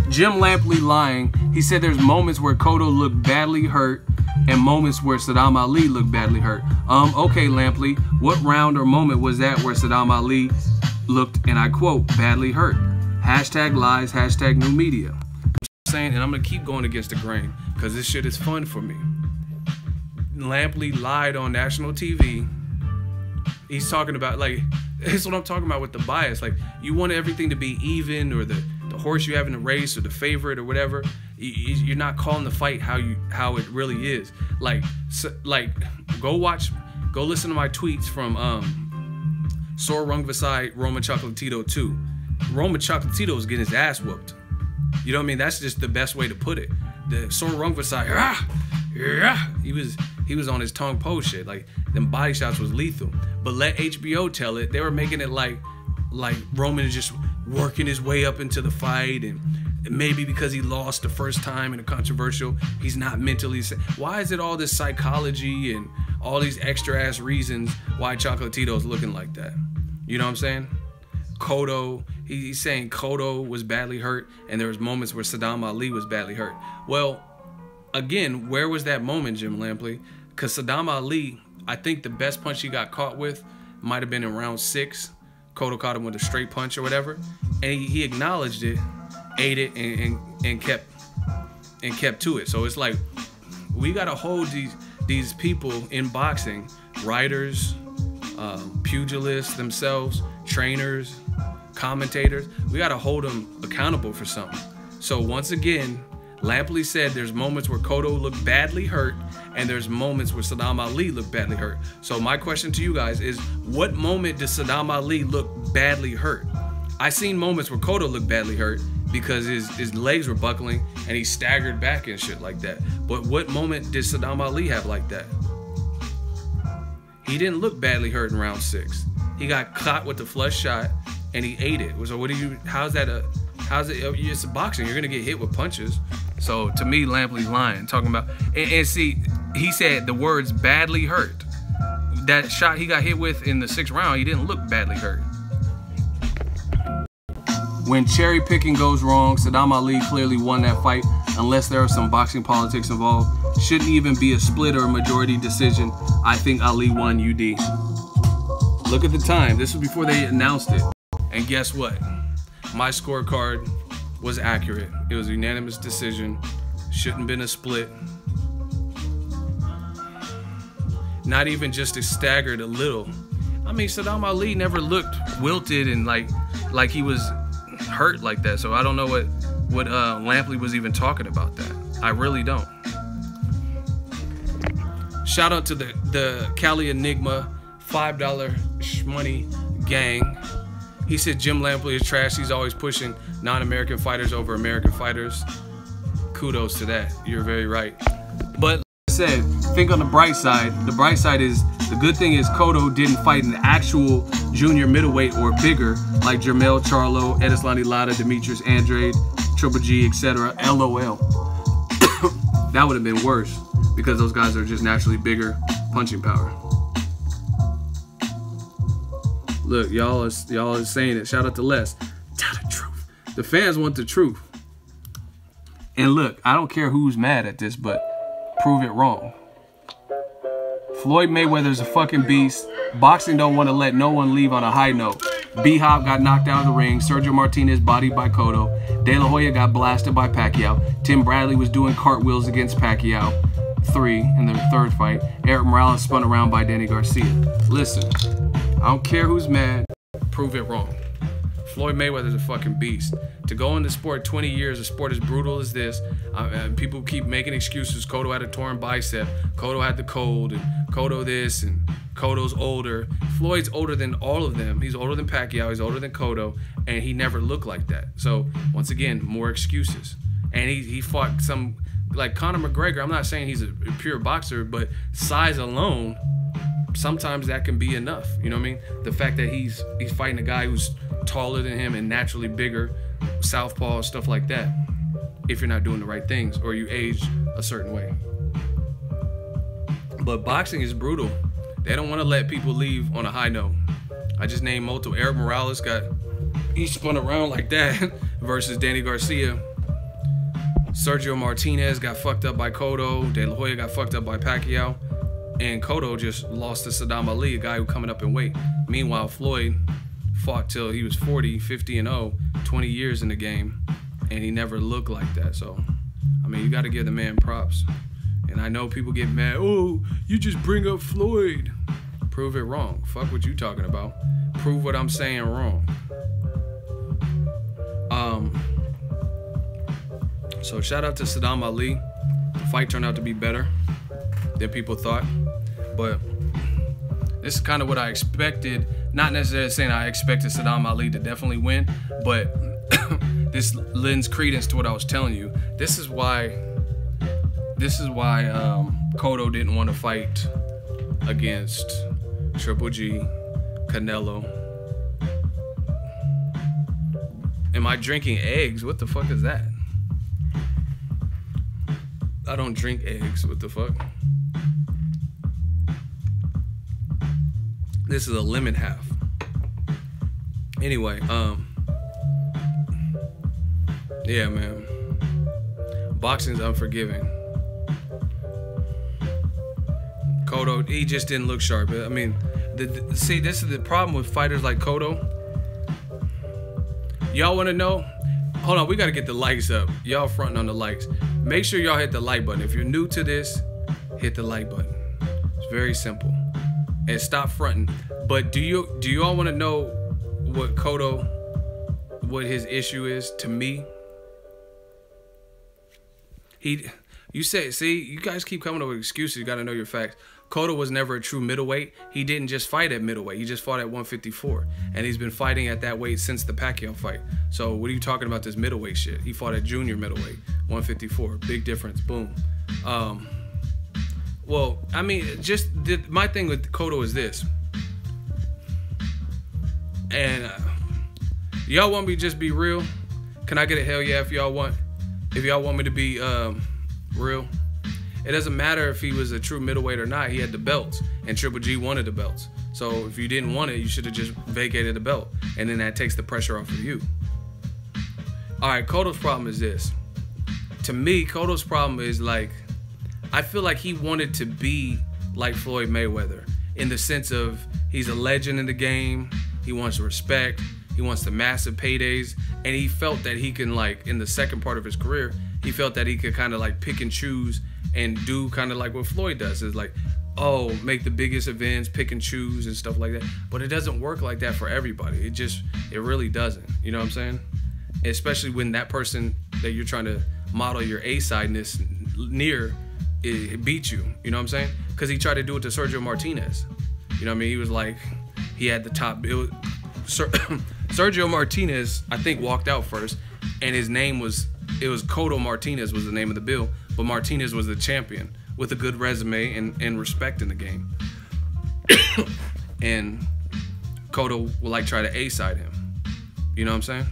Jim Lampley lying. He said there's moments where Cotto looked badly hurt and moments where Sadam Ali looked badly hurt. Okay, Lampley, what round or moment was that where Sadam Ali looked, and I quote, badly hurt? Hashtag lies, hashtag new media. I'm saying, and I'm gonna keep going against the grain because this shit is fun for me. Lampley lied on national TV. He's talking about, like, that's what I'm talking about with the bias. Like, you want everything to be even, or the horse you have in the race, or the favorite, or whatever. You're not calling the fight how it really is. Like, go listen to my tweets from Sor Rungvisai Roma Chocolatito 2. Roma Chocolatito was getting his ass whooped. You know what I mean? That's just the best way to put it. The Sor Rungvisai, he was on his tongue pose shit. Like, them body shots was lethal. But let HBO tell it. They were making it like Roman is just working his way up into the fight, and maybe because he lost the first time in a controversial, he's not mentally. Why is it all this psychology and all these extra ass reasons why Chocolatito's looking like that? You know what I'm saying? Cotto, he's saying Cotto was badly hurt, and there was moments where Sadam Ali was badly hurt. Well, again, where was that moment, Jim Lampley? Because Sadam Ali, I think the best punch he got caught with might have been in round 6. Cotto caught him with a straight punch or whatever, and he acknowledged it, ate it, and kept to it. So it's like, we gotta hold these people in boxing, writers, pugilists themselves, trainers, commentators. We got to hold them accountable for something. So once again, Lampley said there's moments where Cotto looked badly hurt, and there's moments where Sadam Ali looked badly hurt. So my question to you guys is, what moment did Sadam Ali look badly hurt? I seen moments where Cotto looked badly hurt because his legs were buckling and he staggered back and shit like that. But what moment did Sadam Ali have like that? He didn't look badly hurt in round 6. He got caught with the flush shot and he ate it. So what do you? How's it? It's boxing. You're gonna get hit with punches. So to me, Lampley's lying, talking about and see, he said the words badly hurt. That shot he got hit with in the 6th round, he didn't look badly hurt. When cherry picking goes wrong, Sadam Ali clearly won that fight unless there are some boxing politics involved. Shouldn't even be a split or a majority decision. I think Ali won UD. Look at the time. This was before they announced it. And guess what? My scorecard was accurate. It was a unanimous decision. Shouldn't have been a split. Not even just staggered a little. I mean, Sadam Ali never looked wilted and like he was hurt like that. So I don't know what Lampley was even talking about that. I really don't. Shout out to the Cali Enigma $5 shmoney gang. He said Jim Lampley is trash. He's always pushing non-American fighters over American fighters. Kudos to that. You're very right. But like I said, think on the bright side. The bright side is, the good thing is Cotto didn't fight an actual junior middleweight or bigger like Jermell Charlo, Edislani Lara, Demetrius Andrade, Triple G, etc. LOL. That would have been worse because those guys are just naturally bigger punching power. Look, y'all are saying it. Shout out to Les. Tell the truth. The fans want the truth. And look, I don't care who's mad at this, but prove it wrong. Floyd Mayweather's a fucking beast. Boxing don't want to let no one leave on a high note. B-Hop got knocked out of the ring. Sergio Martinez bodied by Cotto. De La Hoya got blasted by Pacquiao. Tim Bradley was doing cartwheels against Pacquiao. 3 in the 3rd fight. Eric Morales spun around by Danny Garcia. Listen, I don't care who's mad. Prove it wrong. Floyd Mayweather's a fucking beast. To go in the sport 20 years, a sport as brutal as this, people keep making excuses. Cotto had a torn bicep. Cotto had the cold, and Cotto this, and Cotto's older. Floyd's older than all of them. He's older than Pacquiao. He's older than Cotto, and he never looked like that. So once again, more excuses. And he fought some, like Conor McGregor. I'm not saying he's a pure boxer, but size alone, sometimes that can be enough. You know what I mean? The fact that he's fighting a guy who's taller than him and naturally bigger, southpaw, stuff like that, if you're not doing the right things or you age a certain way. But boxing is brutal. They don't want to let people leave on a high note. I just named multiple. Eric Morales he spun around like that versus Danny Garcia. Sergio Martinez got fucked up by Cotto. De La Hoya got fucked up by Pacquiao. And Cotto just lost to Sadam Ali, a guy who coming up in weight. Meanwhile, Floyd fought till he was 40, 50-0, 20 years in the game, and he never looked like that. So, I mean, you got to give the man props. And I know people get mad, oh, you just bring up Floyd. Prove it wrong. Fuck what you talking about. Prove what I'm saying wrong. So shout out to Sadam Ali. The fight turned out to be better than people thought. But this is kind of what I expected. Not necessarily saying I expected Sadam Ali to definitely win, but this lends credence to what I was telling you. This is why Cotto didn't want to fight against Triple G, Canelo. Am I drinking eggs? What the fuck is that? I don't drink eggs. What the fuck? This is a lemon half. Anyway, yeah, man. Boxing's unforgiving. Cotto, he just didn't look sharp. I mean, see, this is the problem with fighters like Cotto. Y'all want to know? Hold on, we got to get the likes up. Y'all fronting on the likes. Make sure y'all hit the like button. If you're new to this, hit the like button. It's very simple. and stop fronting. But do you all want to know what Cotto, what his issue is to me? You say, see, you guys keep coming up with excuses. You got to know your facts. Cotto was never a true middleweight. He didn't just fight at middleweight. He just fought at 154. And he's been fighting at that weight since the Pacquiao fight. So what are you talking about this middleweight shit? He fought at junior middleweight, 154. Big difference. Boom. Well, I mean, my thing with Cotto is this. And y'all want me to just be real? Can I get a hell yeah if y'all want? If y'all want me to be real? It doesn't matter if he was a true middleweight or not. He had the belts, and Triple G wanted the belts. So if you didn't want it, you should have just vacated the belt, and then that takes the pressure off of you. All right, Cotto's problem is this. To me, Cotto's problem is, like, I feel like he wanted to be like Floyd Mayweather in the sense of he's a legend in the game. He wants respect. He wants the massive paydays, and he felt that he can, like, in the second part of his career, he felt that he could kind of like pick and choose and do kind of like what Floyd does. Is like, oh, make the biggest events, pick and choose and stuff like that. But it doesn't work like that for everybody. It really doesn't. You know what I'm saying? Especially when that person that you're trying to model your A-sideness near, it beats you. You know what I'm saying? Because he tried to do it to Sergio Martinez. You know what I mean? He was like, he had the top. Sergio Martinez, I think, walked out first, and his name was, it was Cotto Martinez was the name of the bill, but Martinez was the champion with a good resume and respect in the game. And Cotto would like try to A-side him. You know what I'm saying?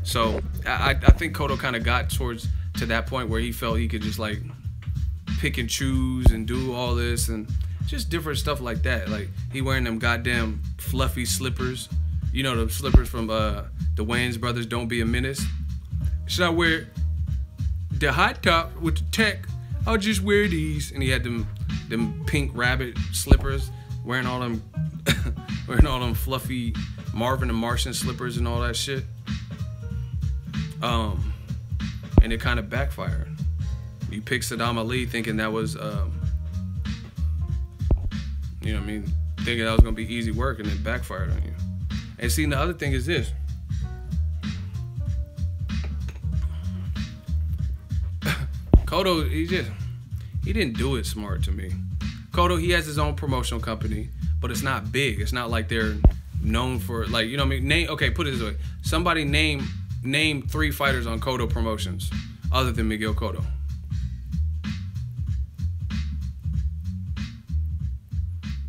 So I think Cotto kind of got to that point where he felt he could just like pick and choose and do all this and just different stuff like that. Like he wearing them goddamn fluffy slippers. You know, the slippers from the Wayans brothers, Don't Be a Menace. Should I wear the hot top with the tech? I'll just wear these. And he had them pink rabbit slippers, wearing all them fluffy Marvin and Martian slippers and all that shit. And it kind of backfired. You picked Sadam Ali thinking that was, you know what I mean, thinking that was gonna be easy work, and it backfired on you. And see, the other thing is this. Cotto, he didn't do it smart to me. Cotto, he has his own promotional company, but it's not big. It's not like they're known for, like, you know what I mean? Okay, put it this way. Somebody name 3 fighters on Cotto Promotions other than Miguel Cotto.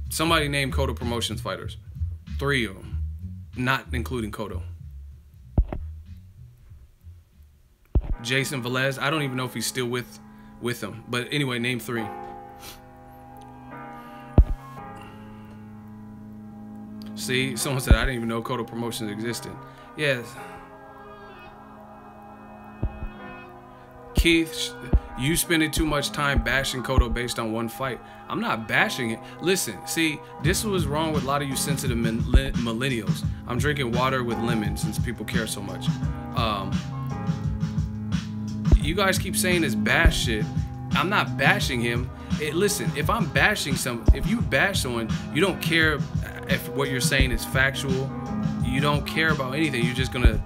Somebody name Cotto Promotions fighters. 3 of them, not including Cotto. Jason Velez, I don't even know if he's still with them. But anyway, name 3. See, someone said I didn't even know Cotto Promotions existed. Yes. Keith, you spending too much time bashing Cotto based on one fight. I'm not bashing it. Listen, see, this was wrong with a lot of you sensitive millennials. I'm drinking water with lemon since people care so much. You guys keep saying this bash shit. I'm not bashing him. Listen, if I'm bashing if you bash someone, you don't care if what you're saying is factual. You don't care about anything. You're just gonna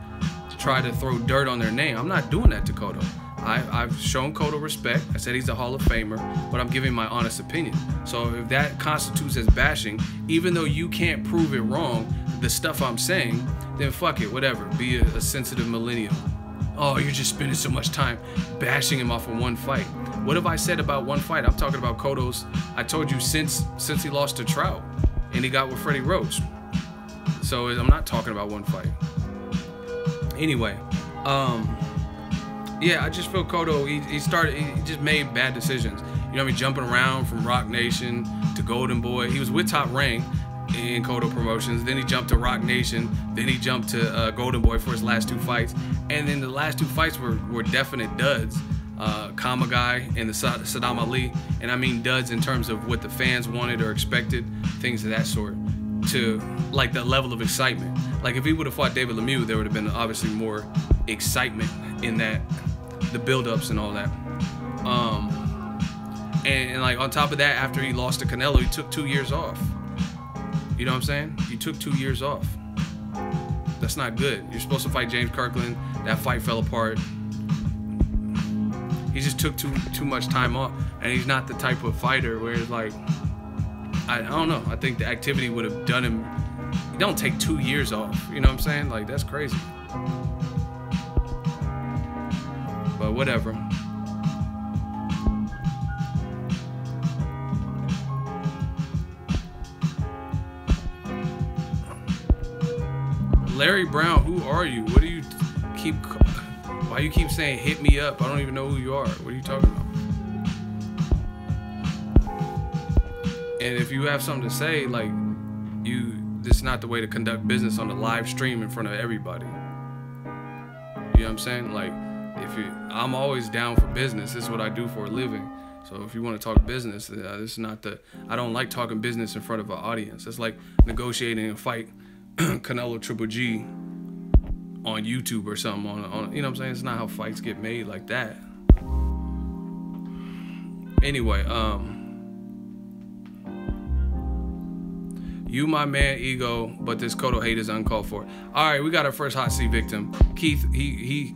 try to throw dirt on their name. I'm not doing that to Cotto. I've shown Cotto respect. I said he's a Hall of Famer, but I'm giving my honest opinion. So if that constitutes as bashing, even though you can't prove it wrong, the stuff I'm saying, then fuck it, whatever. Be a sensitive millennial. Oh, you're just spending so much time bashing him off of one fight. What have I said about one fight? I'm talking about Cotto's. I told you since he lost to Trout and he got with Freddie Roach. So I'm not talking about one fight. Anyway, yeah, I just feel Cotto, he just made bad decisions. You know what I mean? Jumping around from Rock Nation to Golden Boy. He was with Top Rank in Cotto Promotions. Then he jumped to Rock Nation. Then he jumped to Golden Boy for his last 2 fights. And then the last 2 fights were definite duds. Kama Guy and the Sadam Ali. And I mean duds in terms of what the fans wanted or expected, things of that sort. To like the level of excitement. Like if he would have fought David Lemieux, there would have been obviously more excitement in that, the build-ups and all that. And like on top of that, after he lost to Canelo, he took 2 years off. You know what I'm saying? He took 2 years off. That's not good. You're supposed to fight James Kirkland. That fight fell apart. He just took too much time off, and he's not the type of fighter where it's like, I don't know. I think the activity would have done him. You don't take 2 years off. You know what I'm saying? Like, that's crazy. But whatever. Larry Brown, who are you? What do you keep? Why you keep saying hit me up? I don't even know who you are. What are you talking about? And if you have something to say, like, this is not the way to conduct business on the live stream in front of everybody. You know what I'm saying? Like, I'm always down for business. This is what I do for a living. So if you want to talk business, this is not I don't like talking business in front of an audience. It's like negotiating a fight, Canelo Triple G on YouTube or something. On you know what I'm saying? It's not how fights get made like that. Anyway, you my man ego, but this Cotto hate is uncalled for. All right, we got our first hot seat victim. Keith, he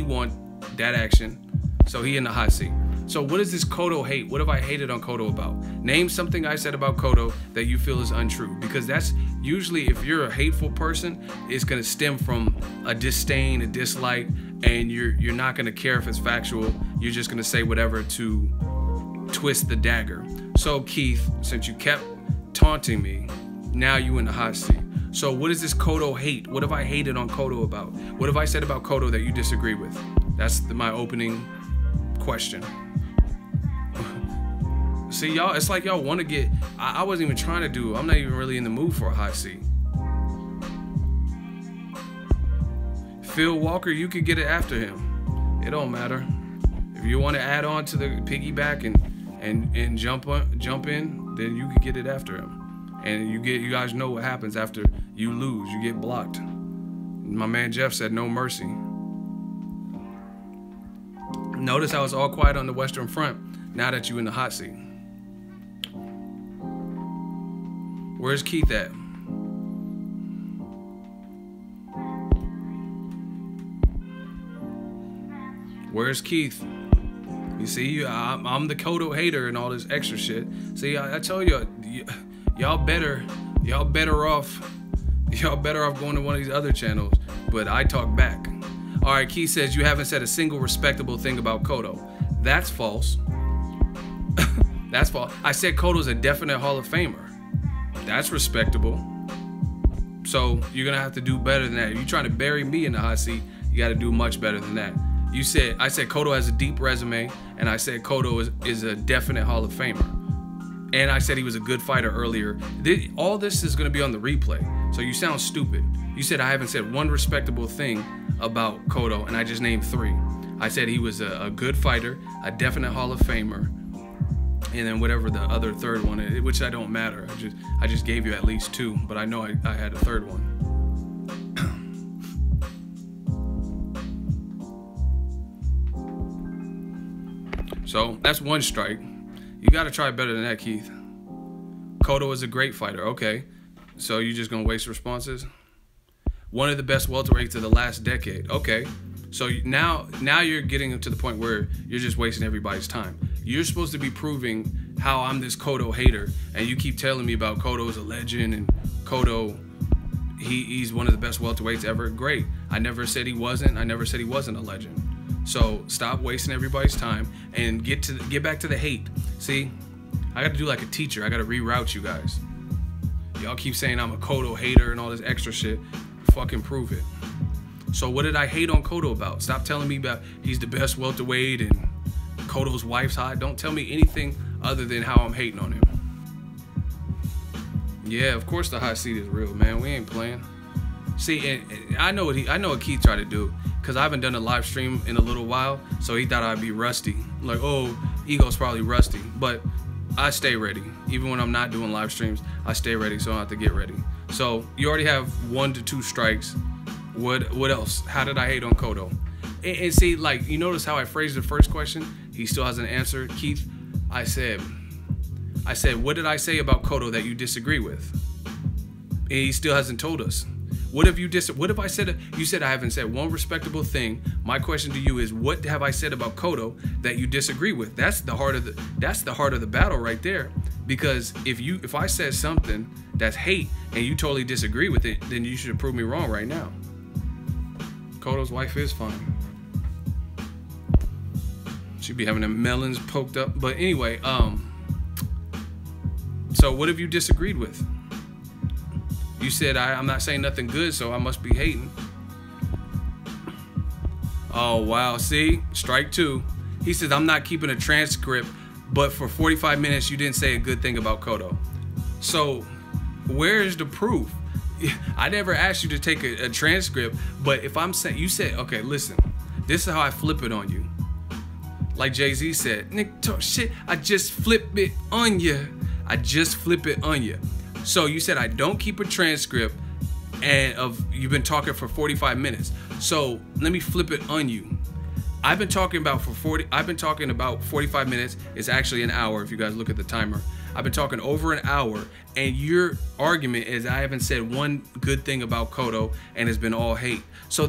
won that action, so he in the hot seat. So what is this Cotto hate? What have I hated on Cotto about? Name something I said about Cotto that you feel is untrue, because that's usually, if you're a hateful person, it's gonna stem from a disdain, a dislike, and you're not gonna care if it's factual. You're just gonna say whatever to twist the dagger. So Keith, since you kept taunting me, now you in the hot seat. So what is this Cotto hate? What have I hated on Cotto about? What have I said about Cotto that you disagree with? That's my opening question. See, y'all, it's like y'all want to get, I wasn't even trying to do, I'm not even really in the mood for a hot seat. Phil Walker, you could get it after him. It don't matter. If you want to add on to the piggyback and jump in, then you could get it after him. And you guys know what happens after you lose. You get blocked. My man Jeff said no mercy. Notice how it's all quiet on the Western Front now that you in the hot seat. Where's Keith at? Where's Keith? You see, I'm the Cotto hater and all this extra shit. See, I tell you, y'all better off going to one of these other channels. But I talk back. All right, Keith says you haven't said a single respectable thing about Cotto. That's false. That's false. I said Cotto's a definite Hall of Famer. That's respectable. So you're gonna have to do better than that. If you're trying to bury me in the hot seat, you got to do much better than that. I said Cotto has a deep resume, and I said Cotto is a definite Hall of Famer. And I said he was a good fighter earlier. All this is gonna be on the replay, so you sound stupid. You said I haven't said one respectable thing about Cotto, and I just named 3. I said he was a good fighter, a definite Hall of Famer, and then whatever the other third one is, which I don't matter. I just gave you at least 2, but I know I had a third one. So that's 1 strike. You got to try better than that, Keith. Cotto is a great fighter. Okay, so you just gonna waste responses? One of the best welterweights of the last decade. Okay, so now you're getting to the point where you're just wasting everybody's time. You're supposed to be proving how I'm this Cotto hater, and you keep telling me about Cotto's a legend and Cotto, he's one of the best welterweights ever. Great. I never said he wasn't. I never said he wasn't a legend. So stop wasting everybody's time and get back to the hate. See, I got to do like a teacher. I got to reroute you guys. Y'all keep saying I'm a Cotto hater and all this extra shit. Fucking prove it. So what did I hate on Cotto about? Stop telling me about he's the best welterweight and Cotto's wife's hot. Don't tell me anything other than how I'm hating on him. Yeah, of course the hot seat is real, man. We ain't playing. See, and I know what Keith tried to do, because I haven't done a live stream in a little while, so he thought I'd be rusty. Like, oh, Ego's probably rusty. But I stay ready. Even when I'm not doing live streams, I stay ready, so I don't have to get ready. So you already have 1 to 2 strikes. What else? How did I hate on Cotto? And see, like, you notice how I phrased the first question? He still hasn't answered. Keith, I said, what did I say about Cotto that you disagree with? And he still hasn't told us. What if I said, you said I haven't said one respectable thing. My question to you is, what have I said about Cotto that you disagree with? That's the heart of the battle right there. Because if I said something that's hate and you totally disagree with it, then you should prove me wrong right now. Cotto's wife is fine. She be having them melons poked up. But anyway, so what have you disagreed with? You said I'm not saying nothing good, so I must be hating. Oh, wow. See? Strike two. He says, I'm not keeping a transcript, but for 45 minutes, you didn't say a good thing about Cotto. So where is the proof? I never asked you to take a transcript, but if I'm saying, you said, okay, listen, this is how I flip it on you. Like Jay-Z said, Nick, talk shit, I just flip it on you. I just flip it on you. So you said I don't keep a transcript and you've been talking for 45 minutes. So let me flip it on you. I've been talking about 45 minutes. It's actually an hour if you guys look at the timer. I've been talking over an hour, and your argument is I haven't said one good thing about Cotto and it's been all hate. So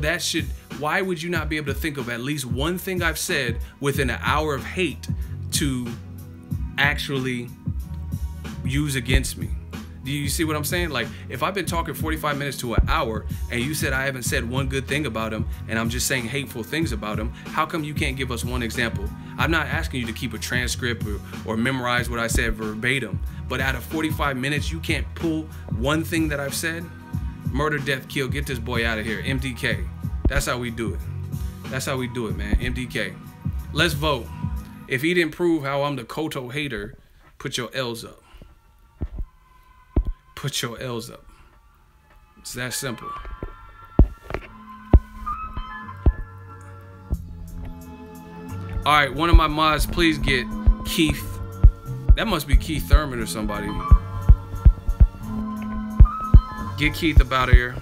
why would you not be able to think of at least one thing I've said within an hour of hate to actually use against me? Do you see what I'm saying? Like, if I've been talking 45 minutes to an hour and you said I haven't said one good thing about him and I'm just saying hateful things about him, how come you can't give us one example? I'm not asking you to keep a transcript or memorize what I said verbatim, but out of 45 minutes, you can't pull one thing that I've said? Murder, death, kill, get this boy out of here. MDK. That's how we do it. That's how we do it, man. MDK. Let's vote. If he didn't prove how I'm the Cotto hater, put your L's up. Put your L's up. It's that simple. All right, one of my mods, please get Keith. That must be Keith Thurman or somebody. Get Keith up out of here.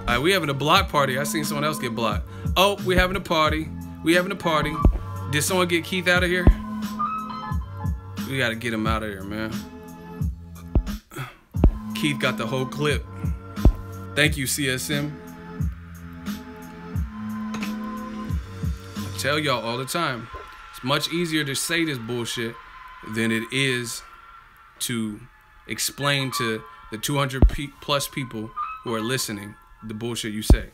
All right, we having a block party. I seen someone else get blocked. Oh, we having a party. We having a party. Did someone get Keith out of here? We gotta get him out of here, man. Keith got the whole clip. Thank you, CSM. I tell y'all all the time, it's much easier to say this bullshit than it is to explain to the 200 plus people who are listening the bullshit you say.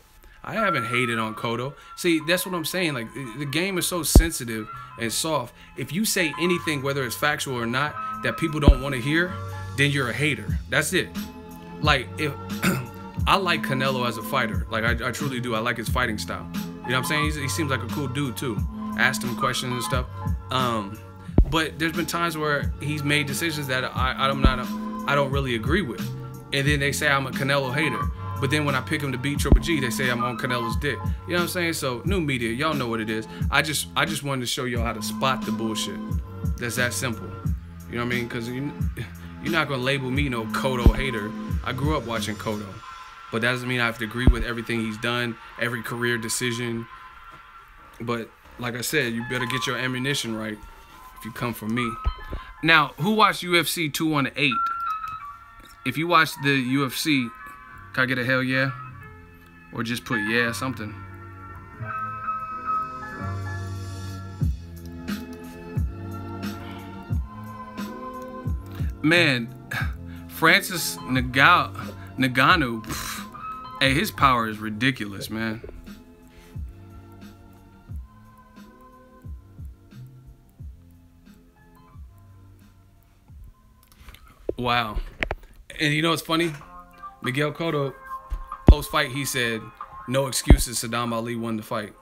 I haven't hated on Cotto. See, that's what I'm saying. Like, the game is so sensitive and soft. If you say anything, whether it's factual or not, that people don't want to hear, then you're a hater. That's it. Like, if I like Canelo as a fighter. Like, I truly do. I like his fighting style. You know what I'm saying? He seems like a cool dude, too. Asked him questions and stuff. But there's been times where he's made decisions that I don't really agree with. And then they say I'm a Canelo hater. But then when I pick him to beat Triple G, they say I'm on Canelo's dick. You know what I'm saying? So, new media, y'all know what it is. I just wanted to show y'all how to spot the bullshit. That's that simple. You know what I mean? Because you're not going to label me no Cotto hater. I grew up watching Cotto. But that doesn't mean I have to agree with everything he's done, every career decision. But, like I said, you better get your ammunition right if you come for me. Now, who watched UFC 218? If you watched the UFC... Can I get a hell yeah? Or just put yeah, something. Man, Francis Ngannou, hey, his power is ridiculous, man. Wow. And you know what's funny? Miguel Cotto, post-fight, he said, no excuses, Sadam Ali won the fight.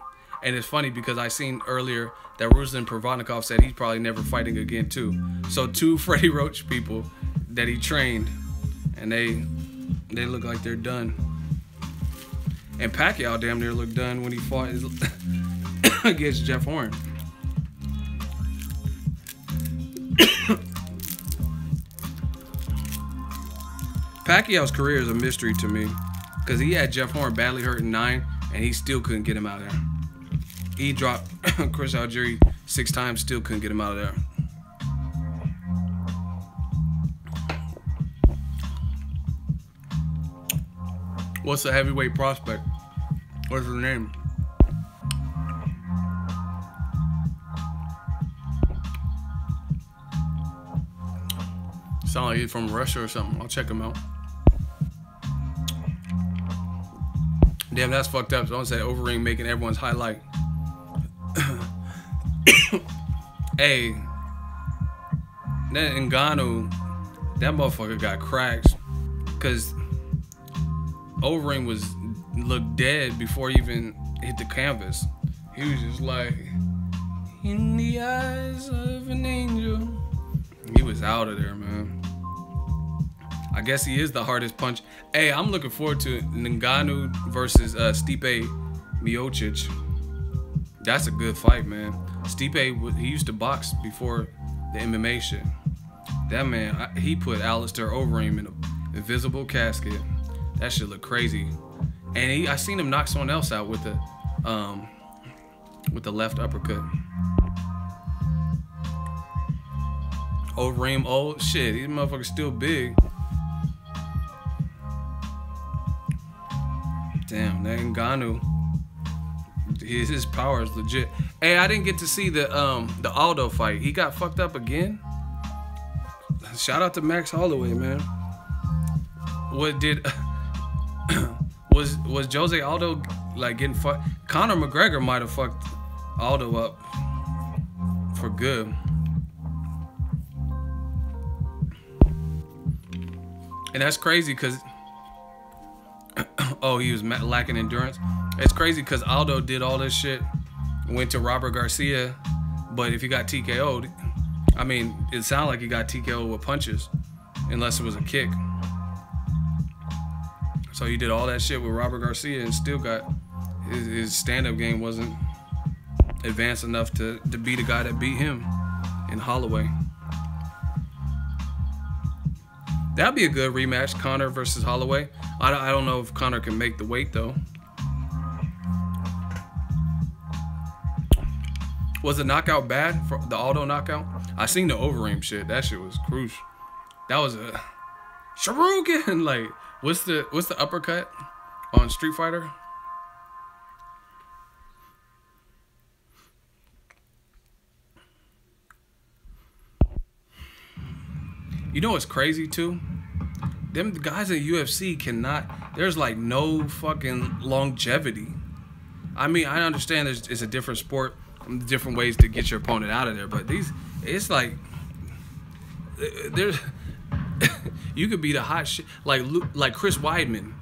And it's funny because I seen earlier that Ruslan Pervanikov said he's probably never fighting again, too. So two Freddie Roach people that he trained, and they look like they're done. And Pacquiao damn near looked done when he fought against Jeff Horn. Pacquiao's career is a mystery to me because he had Jeff Horn badly hurt in 9 and he still couldn't get him out of there. He dropped Chris Algieri 6 times, still couldn't get him out of there. What's the heavyweight prospect? What's his name? Sound like he's from Russia or something. I'll check him out. Damn, that's fucked up. So don't say Overeem making everyone's highlight. Hey, that Ngannou, that motherfucker got cracks because Overeem looked dead before he even hit the canvas. He was just like, in the eyes of an angel. He was out of there, man. I guess he is the hardest punch. Hey, I'm looking forward to Ngannou versus Stipe Miocic. That's a good fight, man. Stipe, he used to box before the MMA shit. That man, he put Alistair Overeem in an invisible casket. That shit look crazy. And I seen him knock someone else out with the left uppercut. Overeem, oh shit, these motherfuckers still big. Damn, that Ngannou, his power is legit. Hey, I didn't get to see the Aldo fight. He got fucked up again. Shout out to Max Holloway, man. What did was Jose Aldo like getting fucked? Conor McGregor might have fucked Aldo up for good. And that's crazy because oh, he was lacking endurance. It's crazy because Aldo did all this shit, went to Robert Garcia, but if he got TKO'd, I mean, it sounded like he got TKO'd with punches, unless it was a kick. So he did all that shit with Robert Garcia and still got his stand-up game wasn't advanced enough to be the guy that beat him in Holloway. That'd be a good rematch, Conor versus Holloway. I don't know if Conor can make the weight, though. Was the knockout bad, for the Aldo knockout? I seen the Overeem shit. That shit was crucial. That was a Sharugan. Like, what's the uppercut on Street Fighter? You know what's crazy too? Them guys in UFC cannot, there's like no fucking longevity. I mean, I understand it's a different sport, different ways to get your opponent out of there, but it's like, there's, you could be the hot shit, like Chris Weidman.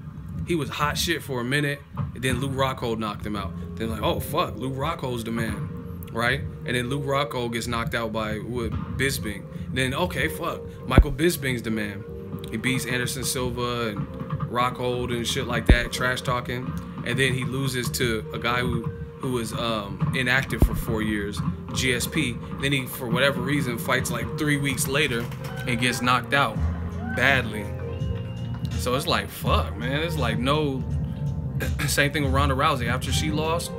He was hot shit for a minute, and then Luke Rockhold knocked him out. They're like, oh fuck, Luke Rockhold's the man, right? And then Luke Rockhold gets knocked out by Bisping. Then, okay, fuck, Michael Bisping's the man. He beats Anderson Silva and Rockhold and shit like that, trash talking. And then he loses to a guy who was inactive for 4 years, GSP. Then he, for whatever reason, fights like 3 weeks later and gets knocked out badly. So it's like, fuck, man. It's like no... Same thing with Ronda Rousey. After she lost,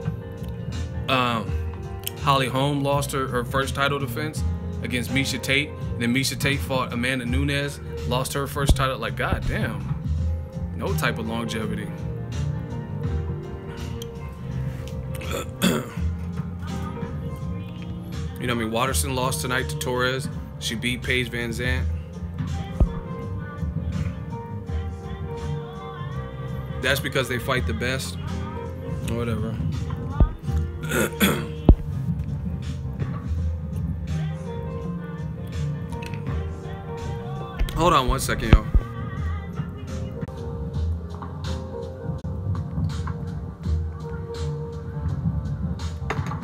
Holly Holm lost her first title defense against Miesha Tate. Then Miesha Tate fought Amanda Nunes, lost her first title. Like, goddamn, no type of longevity. You know what I mean? Watterson lost tonight to Torres. She beat Paige Van Zandt. That's because they fight the best. Or whatever. Hold on 1 second, y'all.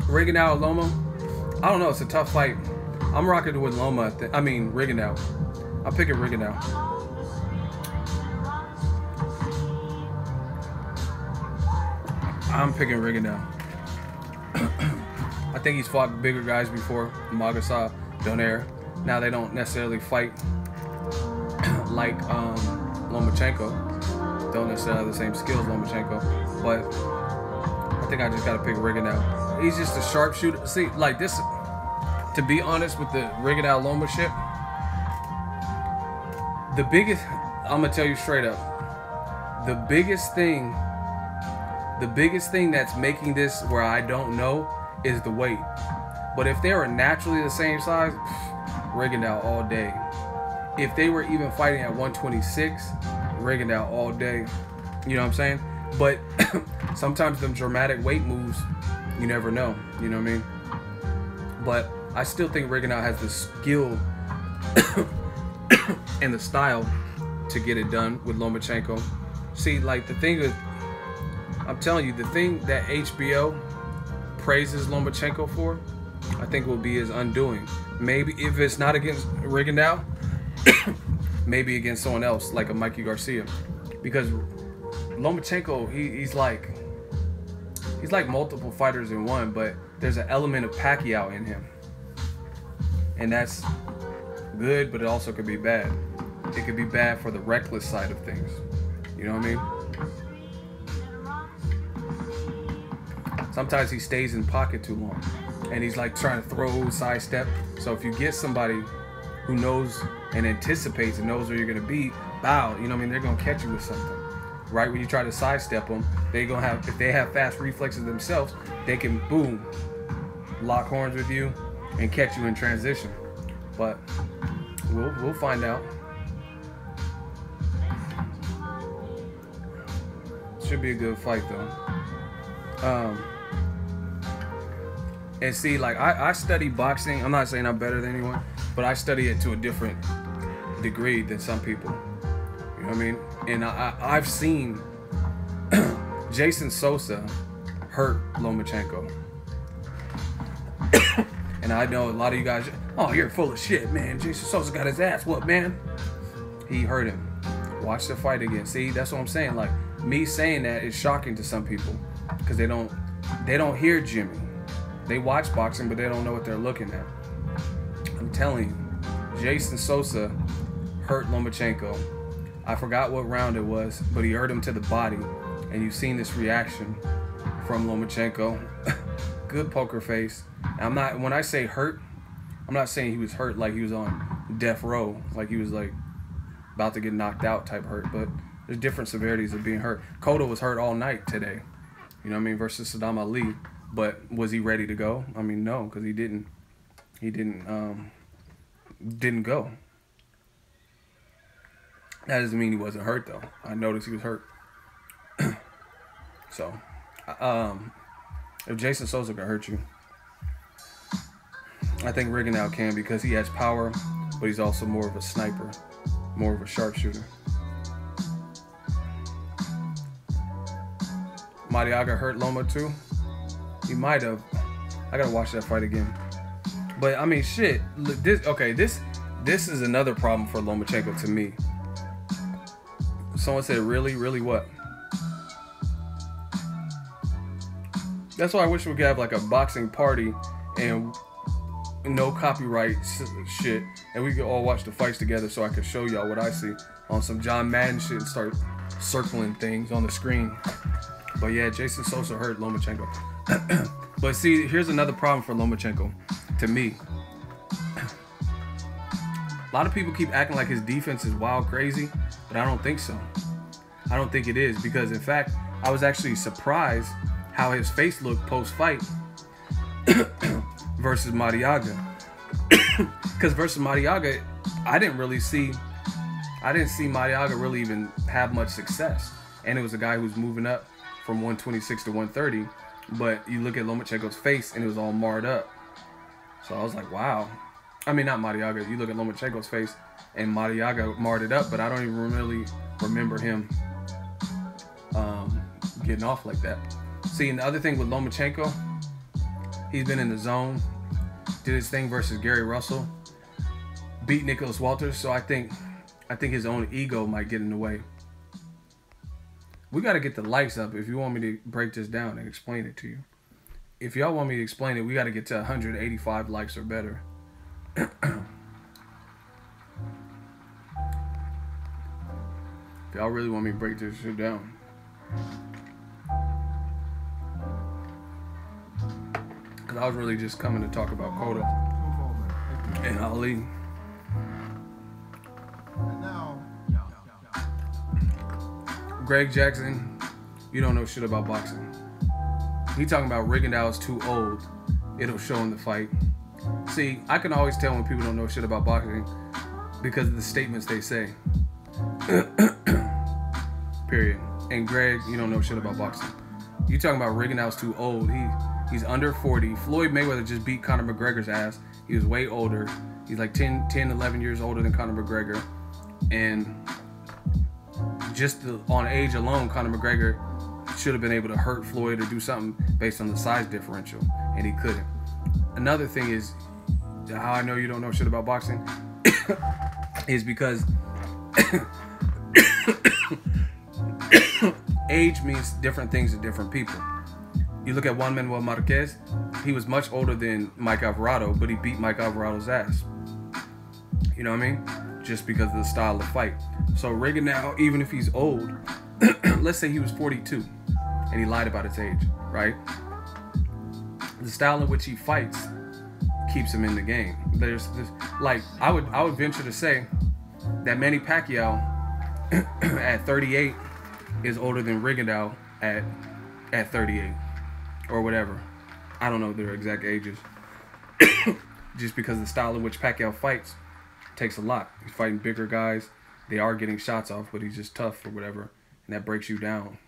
Rigondeaux, Loma. I don't know. It's a tough fight. I'm rocking with Loma. Rigondeaux. I'm picking Rigondeaux. I'm picking Rigondeaux. I think he's fought bigger guys before. Magasa, Donaire. Now they don't necessarily fight like Lomachenko. Don't necessarily have the same skills Lomachenko, but I think I just gotta pick Rigondeaux. He's just a sharpshooter. See, like this, to be honest with the Rigondeaux Loma shit, the biggest, I'm gonna tell you straight up, the biggest thing that's making this where I don't know is the weight. But if they were naturally the same size, Rigondeaux all day. If they were even fighting at 126, Rigondeaux all day. You know what I'm saying? But sometimes them dramatic weight moves, you never know. You know what I mean? But I still think Rigondeaux has the skill and the style to get it done with Lomachenko. See, like the thing is, I'm telling you, the thing that HBO praises Lomachenko for, I think will be his undoing. Maybe if it's not against Rigondeaux, maybe against someone else like a Mikey Garcia, because Lomachenko, he's like multiple fighters in one, but there's an element of Pacquiao in him, and that's good, but it also could be bad. It could be bad for the reckless side of things. You know what I mean? Sometimes he stays in pocket too long, and he's like trying to throw, sidestep. So if you get somebody who knows and anticipates and knows where you're gonna be, bow, you know what I mean? They're gonna catch you with something. Right when you try to sidestep them, they gonna have, if they have fast reflexes themselves, they can boom, lock horns with you and catch you in transition. But we'll find out. Should be a good fight though. And see, like I study boxing. I'm not saying I'm better than anyone, but I study it to a different degree than some people. You know what I mean? And I've seen Jason Sosa hurt Lomachenko. And I know a lot of you guys, oh, you're full of shit, man. Jason Sosa got his ass whooped, man. He hurt him. Watch the fight again. See, that's what I'm saying. Like, me saying that is shocking to some people because they don't hear Jimmy. They watch boxing, but they don't know what they're looking at. I'm telling you, Jason Sosa hurt Lomachenko. I forgot what round it was, but he hurt him to the body, and you've seen this reaction from Lomachenko. Good poker face. And when I say hurt, I'm not saying he was hurt like he was on death row, like he was like about to get knocked out type hurt, but there's different severities of being hurt. Cotto was hurt all night today, you know what I mean, versus Sadam Ali. But was he ready to go? I mean, no, because he didn't go. That doesn't mean he wasn't hurt though. I noticed he was hurt. So, if Jason Sosa can hurt you, I think Rigondeaux can, because he has power, but he's also more of a sniper, more of a sharpshooter. Mariaga hurt Loma too. He might have. I gotta watch that fight again. But I mean, shit. This is another problem for Lomachenko to me. Someone said, really, really what? That's why I wish we could have like a boxing party and no copyright shit, and we could all watch the fights together, so I could show y'all what I see on some John Madden shit and start circling things on the screen. But yeah, Jason Sosa hurt Lomachenko. But see, here's another problem for Lomachenko, to me. A lot of people keep acting like his defense is wild crazy, but I don't think so. I don't think it is, because in fact, I was actually surprised how his face looked post-fight versus Mariaga. Because versus Mariaga, I didn't see Mariaga really even have much success. And it was a guy who was moving up from 126 to 130. But you look at Lomachenko's face and it was all marred up. So I was like, wow. I mean, not Mariaga. You look at Lomachenko's face and Mariaga marred it up, but I don't even really remember him getting off like that. See, and the other thing with Lomachenko, he's been in the zone, did his thing versus Gary Russell, beat Nicholas Walters, so I think his own ego might get in the way. We got to get the likes up if you want me to break this down and explain it to you. If y'all want me to explain it, we got to get to 185 likes or better. If y'all really want me to break this shit down. Because I was really just coming to talk about Cotto and Ali. Greg Jackson, you don't know shit about boxing. He talking about Rigondeaux's too old. It'll show in the fight. See, I can always tell when people don't know shit about boxing because of the statements they say. Period. And Greg, you don't know shit about boxing. You talking about Rigondeaux's too old. He's under 40. Floyd Mayweather just beat Conor McGregor's ass. He was way older. He's like 10, 11 years older than Conor McGregor. And just on age alone, Conor McGregor should have been able to hurt Floyd or do something based on the size differential, and he couldn't. Another thing is, how I know you don't know shit about boxing is because age means different things to different people. You look at Juan Manuel Marquez, he was much older than Mike Alvarado, but he beat Mike Alvarado's ass. You know what I mean? Just because of the style of fight. So Rigondeaux, even if he's old, let's say he was 42 and he lied about his age, right? The style in which he fights keeps him in the game. There's like I would venture to say that Manny Pacquiao at 38 is older than Rigondeaux at 38 or whatever. I don't know their exact ages. Just because the style in which Pacquiao fights takes a lot. He's fighting bigger guys. They are getting shots off, but he's just tough or whatever, and that breaks you down.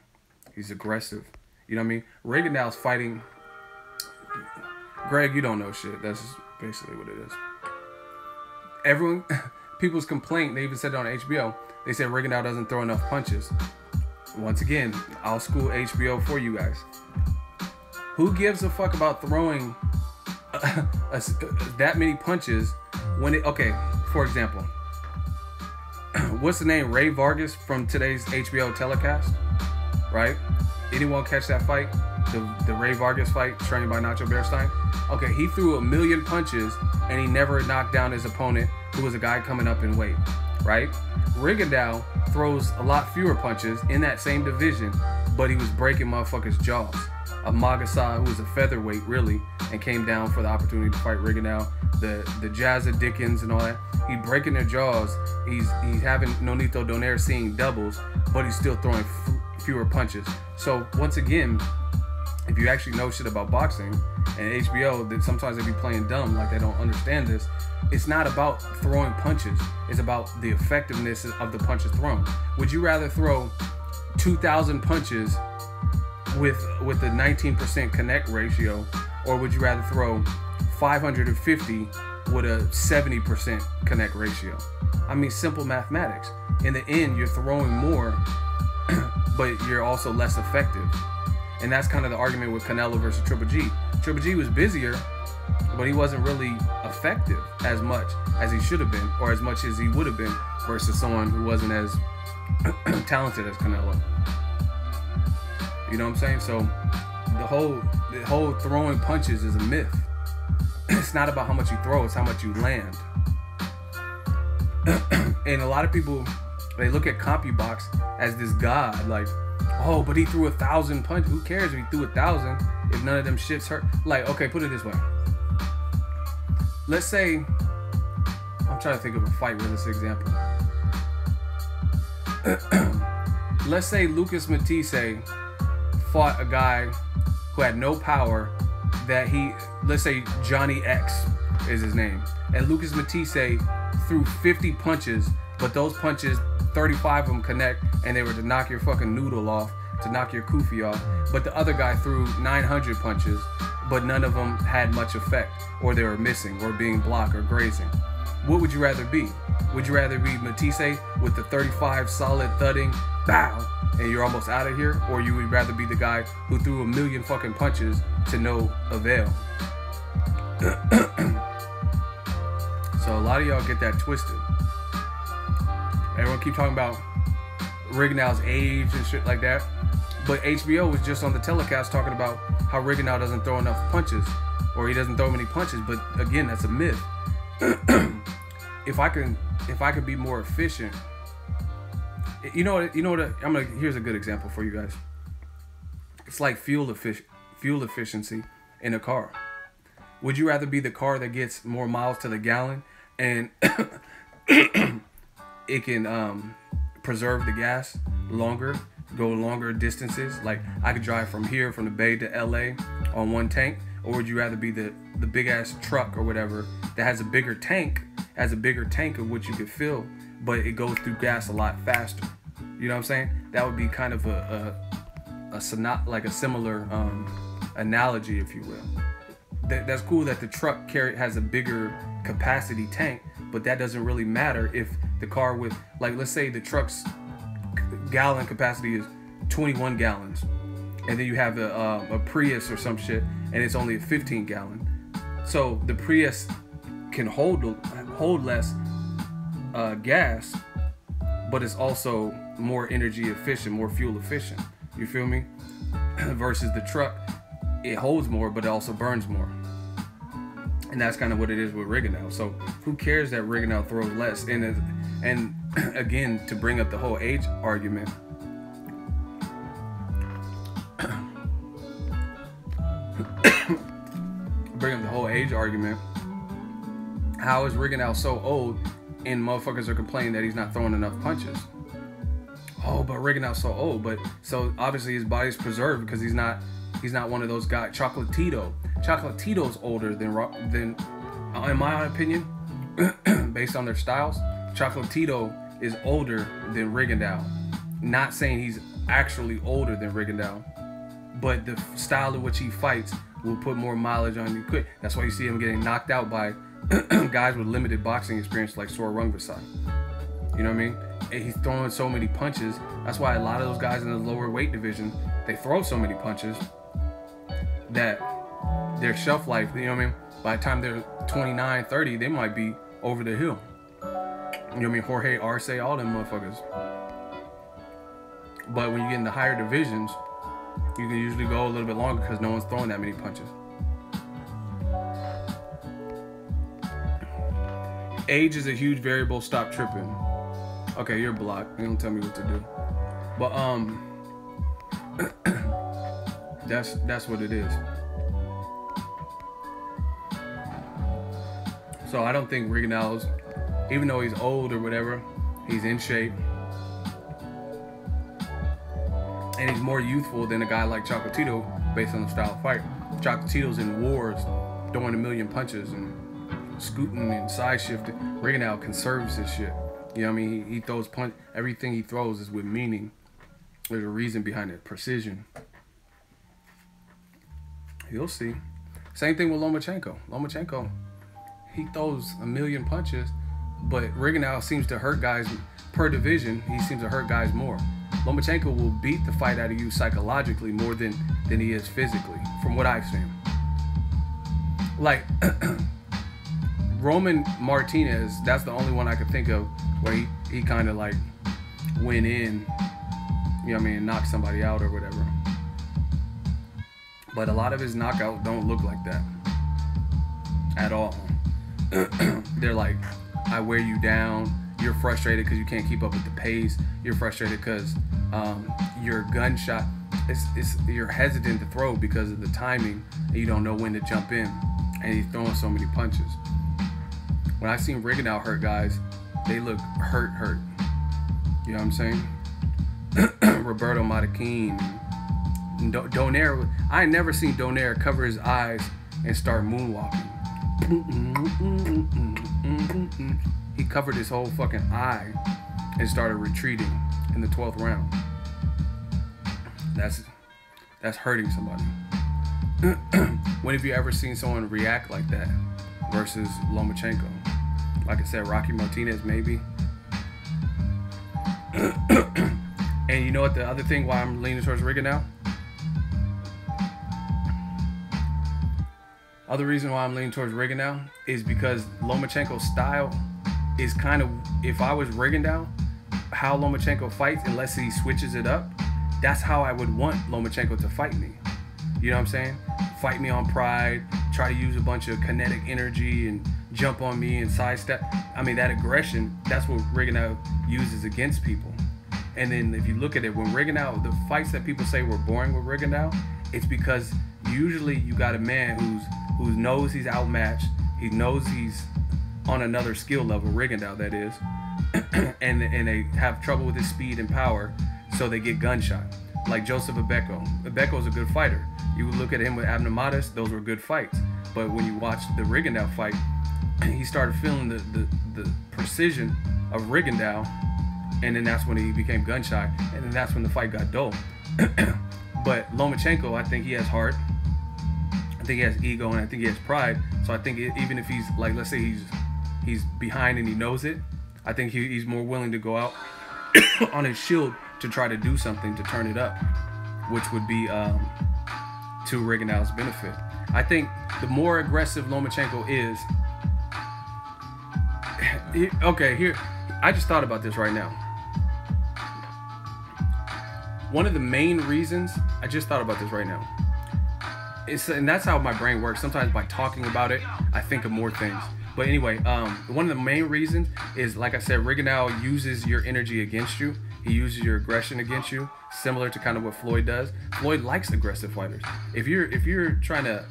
He's aggressive. You know what I mean? Rigondeaux's fighting. Greg, you don't know shit. That's just basically what it is. Everyone, people's complaint, they even said it on HBO. They said Rigondeaux doesn't throw enough punches. Once again, I'll school HBO for you guys. Who gives a fuck about throwing that many punches when it, okay, for example, what's the name? Ray Vargas from today's HBO telecast, right? Anyone catch that fight? The Ray Vargas fight, trained by Nacho Bearstein? Okay, he threw 1,000,000 punches and he never knocked down his opponent, who was a guy coming up in weight, right? Rigondeaux throws a lot fewer punches in that same division, but he was breaking motherfuckers' jaws. Magasa, who was a featherweight, really, and came down for the opportunity to fight Rigondeaux. The Jazza Dickens and all that. He's breaking their jaws. He's having Nonito Donaire seeing doubles, but he's still throwing fewer punches. So once again, if you actually know shit about boxing and HBO, that sometimes they be playing dumb, like they don't understand this. It's not about throwing punches. It's about the effectiveness of the punches thrown. Would you rather throw 2,000 punches with the 19% connect ratio, or would you rather throw 550 with a 70% connect ratio? I mean, simple mathematics. In the end, you're throwing more, but you're also less effective. And that's kind of the argument with Canelo versus Triple G. Triple G was busier, but he wasn't really effective as much as he should have been, or as much as he would have been, versus someone who wasn't as talented as Canelo. You know what I'm saying? So the whole throwing punches is a myth. It's not about how much you throw, it's how much you land. And a lot of people, they look at CompuBox as this god, like, oh, but he threw 1,000 punches. Who cares if he threw 1,000 if none of them shits hurt? Like, okay, put it this way. Let's say, I'm trying to think of a fight with this example. Let's say Lucas Matisse fought a guy who had no power, that let's say Johnny X is his name, and Lucas Matisse threw 50 punches, but those punches, 35 of them connect, and they were to knock your fucking noodle off, to knock your kufi off, but the other guy threw 900 punches, but none of them had much effect, or they were missing, or being blocked, or grazing. What would you rather be? Would you rather be Matisse with the 35 solid thudding, bow, and you're almost out of here? Or you would rather be the guy who threw 1,000,000 fucking punches to no avail? So a lot of y'all get that twisted. Everyone keep talking about Rigondeaux's age and shit like that. But HBO was just on the telecast talking about how Rigondeaux doesn't throw enough punches, or he doesn't throw many punches. But again, that's a myth. If I could be more efficient You know what? Here's a good example for you guys. It's like fuel efficiency in a car. Would you rather be the car that gets more miles to the gallon and it can preserve the gas longer, go longer distances? Like I could drive from here, from the Bay to LA on one tank, or would you rather be the big ass truck or whatever that has a bigger tank of what you could fill, but it goes through gas a lot faster? You know what I'm saying? That would be kind of a similar analogy, if you will. That's cool that the truck has a bigger capacity tank, but that doesn't really matter if the car with, like, let's say the truck's gallon capacity is 21 gallons, and then you have a Prius or some shit, and it's only a 15 gallon. So the Prius can hold less gas, but it's also more energy efficient, more fuel efficient. You feel me? Versus the truck, it holds more, but it also burns more. And that's kind of what it is with Rigondeaux. So who cares that Rigondeaux throws less? And again, to bring up the whole age argument, how is Rigondeaux so old and motherfuckers are complaining that he's not throwing enough punches? Oh, but Rigondeaux's so old, but so obviously his body's preserved because he's not one of those guys. Chocolatito's older than in my opinion, based on their styles, Chocolatito is older than Rigondeaux. Not saying he's actually older than Rigondeaux, but the style in which he fights will put more mileage on you quick. That's why you see him getting knocked out by guys with limited boxing experience like Sor Rungvisai. You know what I mean? And he's throwing so many punches. That's why a lot of those guys in the lower weight division, they throw so many punches that their shelf life, you know what I mean? By the time they're 29, 30, they might be over the hill. You know what I mean? Jorge Arce, all them motherfuckers. But when you get in the higher divisions, you can usually go a little bit longer because no one's throwing that many punches. Age is a huge variable. Stop tripping. Okay, you're blocked. You don't tell me what to do. But that's what it is. So I don't think Rigondeaux's, even though he's old or whatever, he's in shape. And he's more youthful than a guy like Chocolatito based on the style of fight. Chocolatito's in wars, throwing a million punches and scooting and side shifting. Rigondeaux conserves his shit. You know what I mean? He throws punch. Everything he throws is with meaning. There's a reason behind it. Precision. You'll see. Same thing with Lomachenko. Lomachenko, he throws a million punches, but Rigondeaux seems to hurt guys per division. He seems to hurt guys more. Lomachenko will beat the fight out of you psychologically more than he is physically, from what I've seen. Like Roman Martinez, that's the only one I could think of where he kind of like went in, you know what I mean, and knocked somebody out or whatever. But a lot of his knockouts don't look like that at all. They're like, I wear you down. You're frustrated because you can't keep up with the pace. You're frustrated because your gunshot, you're hesitant to throw because of the timing and you don't know when to jump in. And he's throwing so many punches. When I've seen Rigondeaux hurt guys, they look hurt. You know what I'm saying? Roberto Marroquin, Donaire. I ain't never seen Donaire cover his eyes and start moonwalking. He covered his whole fucking eye and started retreating in the 12th round. That's hurting somebody. When have you ever seen someone react like that versus Lomachenko? Like I said, Rocky Martinez maybe. And you know what the other thing why I'm leaning towards Rigondeaux? Other reason why I'm leaning towards Rigondeaux is because Lomachenko's style is kind of, if I was Rigondeaux, how Lomachenko fights, unless he switches it up, that's how I would want Lomachenko to fight me. You know what I'm saying? Fight me on pride, try to use a bunch of kinetic energy and jump on me and sidestep. I mean, that aggression, that's what Rigondeaux uses against people. And then if you look at it, when Rigondeaux, the fights that people say were boring with Rigondeaux, it's because usually you got a man who knows he's outmatched, he knows he's on another skill level, Rigondeaux that is, and they have trouble with his speed and power, so they get gunshot. Like Joseph Abeko. Abeko's a good fighter. You look at him with Abnamatis, those were good fights. But when you watch the Rigondeaux fight, he started feeling the precision of Rigondeaux, and then that's when he became gun shy, and then that's when the fight got dull. But Lomachenko, I think he has heart, I think he has ego, and I think he has pride. So I think even if he's like, let's say he's behind and he knows it, I think he's more willing to go out on his shield to try to do something to turn it up, which would be to Rigondeaux's benefit. I think the more aggressive Lomachenko is, okay, here, I just thought about this right now. One of the main reasons, I just thought about this right now, and that's how my brain works. Sometimes by talking about it, I think of more things. But anyway, one of the main reasons is, like I said, Rigondeaux uses your energy against you. He uses your aggression against you, similar to kind of what Floyd does. Floyd likes aggressive fighters. If you're trying to,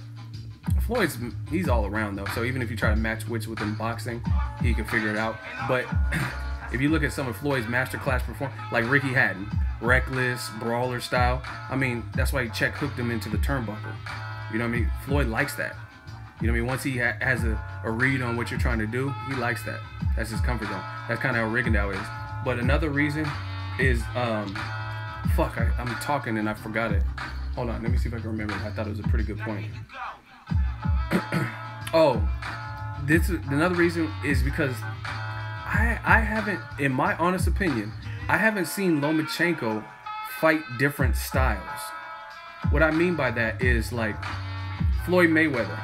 he's all around though. So even if you try to match wits with him boxing, he can figure it out. But if you look at some of Floyd's masterclass performance, like Ricky Hatton, reckless, brawler style. I mean, that's why he check hooked him into the turnbuckle. You know what I mean? Floyd likes that. You know what I mean? Once he has a read on what you're trying to do, he likes that. That's his comfort zone. That's kind of how Rigondeaux is. But another reason is, I'm talking and I forgot it. Hold on, let me see if I can remember it. I thought it was a pretty good point. Another reason is because I haven't, in my honest opinion, I haven't seen Lomachenko fight different styles. What I mean by that is, like, Floyd Mayweather.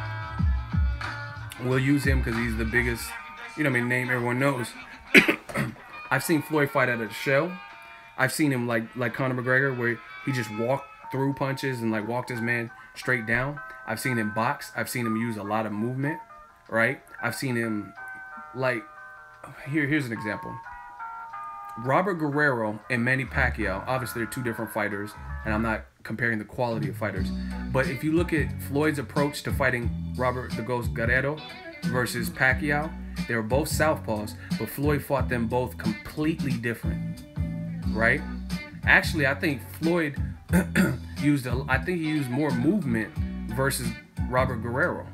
We'll use him because he's the biggest, you know what I mean, name everyone knows. I've seen Floyd fight out of the shell. I've seen him like Conor McGregor, where he just walked through punches and like walked his man straight down. I've seen him box. I've seen him use a lot of movement, right? I've seen him, like, here's an example. Robert Guerrero and Manny Pacquiao, obviously they're two different fighters, and I'm not comparing the quality of fighters. But if you look at Floyd's approach to fighting Robert the Ghost Guerrero versus Pacquiao, they were both southpaws, but Floyd fought them both completely different, right? Actually, I think Floyd he used more movement versus Robert Guerrero,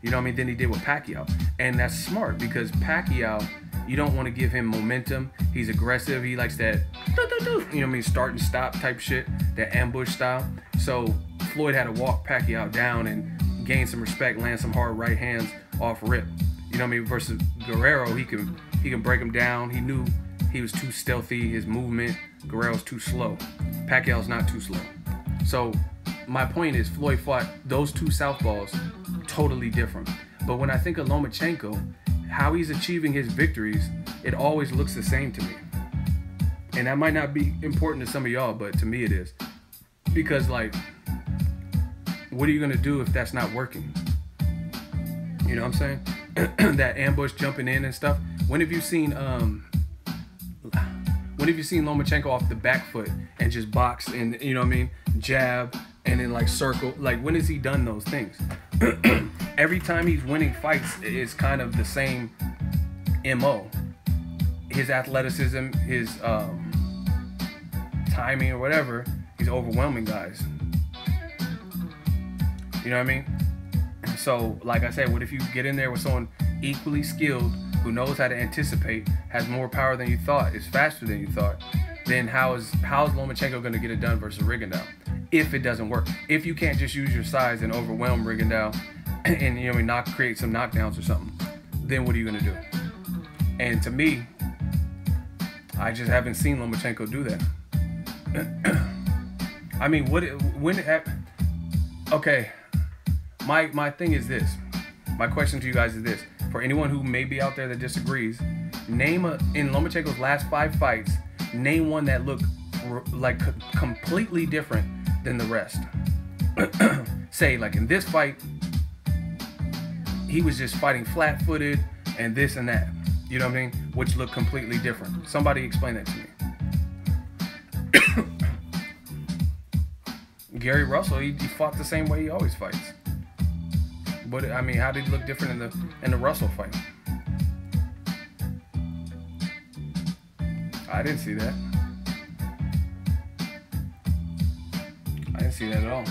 you know what I mean, than he did with Pacquiao. And that's smart because Pacquiao, you don't want to give him momentum. He's aggressive. He likes that, you know what I mean, start and stop type shit, that ambush style. So Floyd had to walk Pacquiao down and gain some respect, land some hard right hands off rip. You know what I mean? Versus Guerrero, he can break him down. He knew he was too stealthy. His movement, Guerrero's too slow. Pacquiao's not too slow. So my point is, Floyd fought those two southpaws totally different. But when I think of Lomachenko, how he's achieving his victories, it always looks the same to me. And that might not be important to some of y'all, but to me it is. Because, like, what are you gonna do if that's not working? You know what I'm saying? That ambush jumping in and stuff. When have you seen Lomachenko off the back foot and just box and, you know what I mean, jab and then like circle? Like, when has he done those things? Every time he's winning fights, it's kind of the same MO. His athleticism, his timing or whatever, he's overwhelming guys. You know what I mean? So, like I said, what if you get in there with someone equally skilled, who knows how to anticipate, has more power than you thought, is faster than you thought? Then how is Lomachenko going to get it done versus Rigondeaux? If it doesn't work, if you can't just use your size and overwhelm Rigondeaux and, you know what I mean, create some knockdowns or something, then what are you going to do? And to me, I just haven't seen Lomachenko do that. I mean, okay, my thing is this. My question to you guys is this. For anyone who may be out there that disagrees, name in Lomachenko's last 5 fights, name one that looked like completely different than the rest. Say, like, in this fight, he was just fighting flat-footed and this and that. You know what I mean? Which looked completely different. Somebody explain that to me. Gary Russell, he fought the same way he always fights. But I mean, how did he look different in the Russell fight? I didn't see that. I didn't see that at all.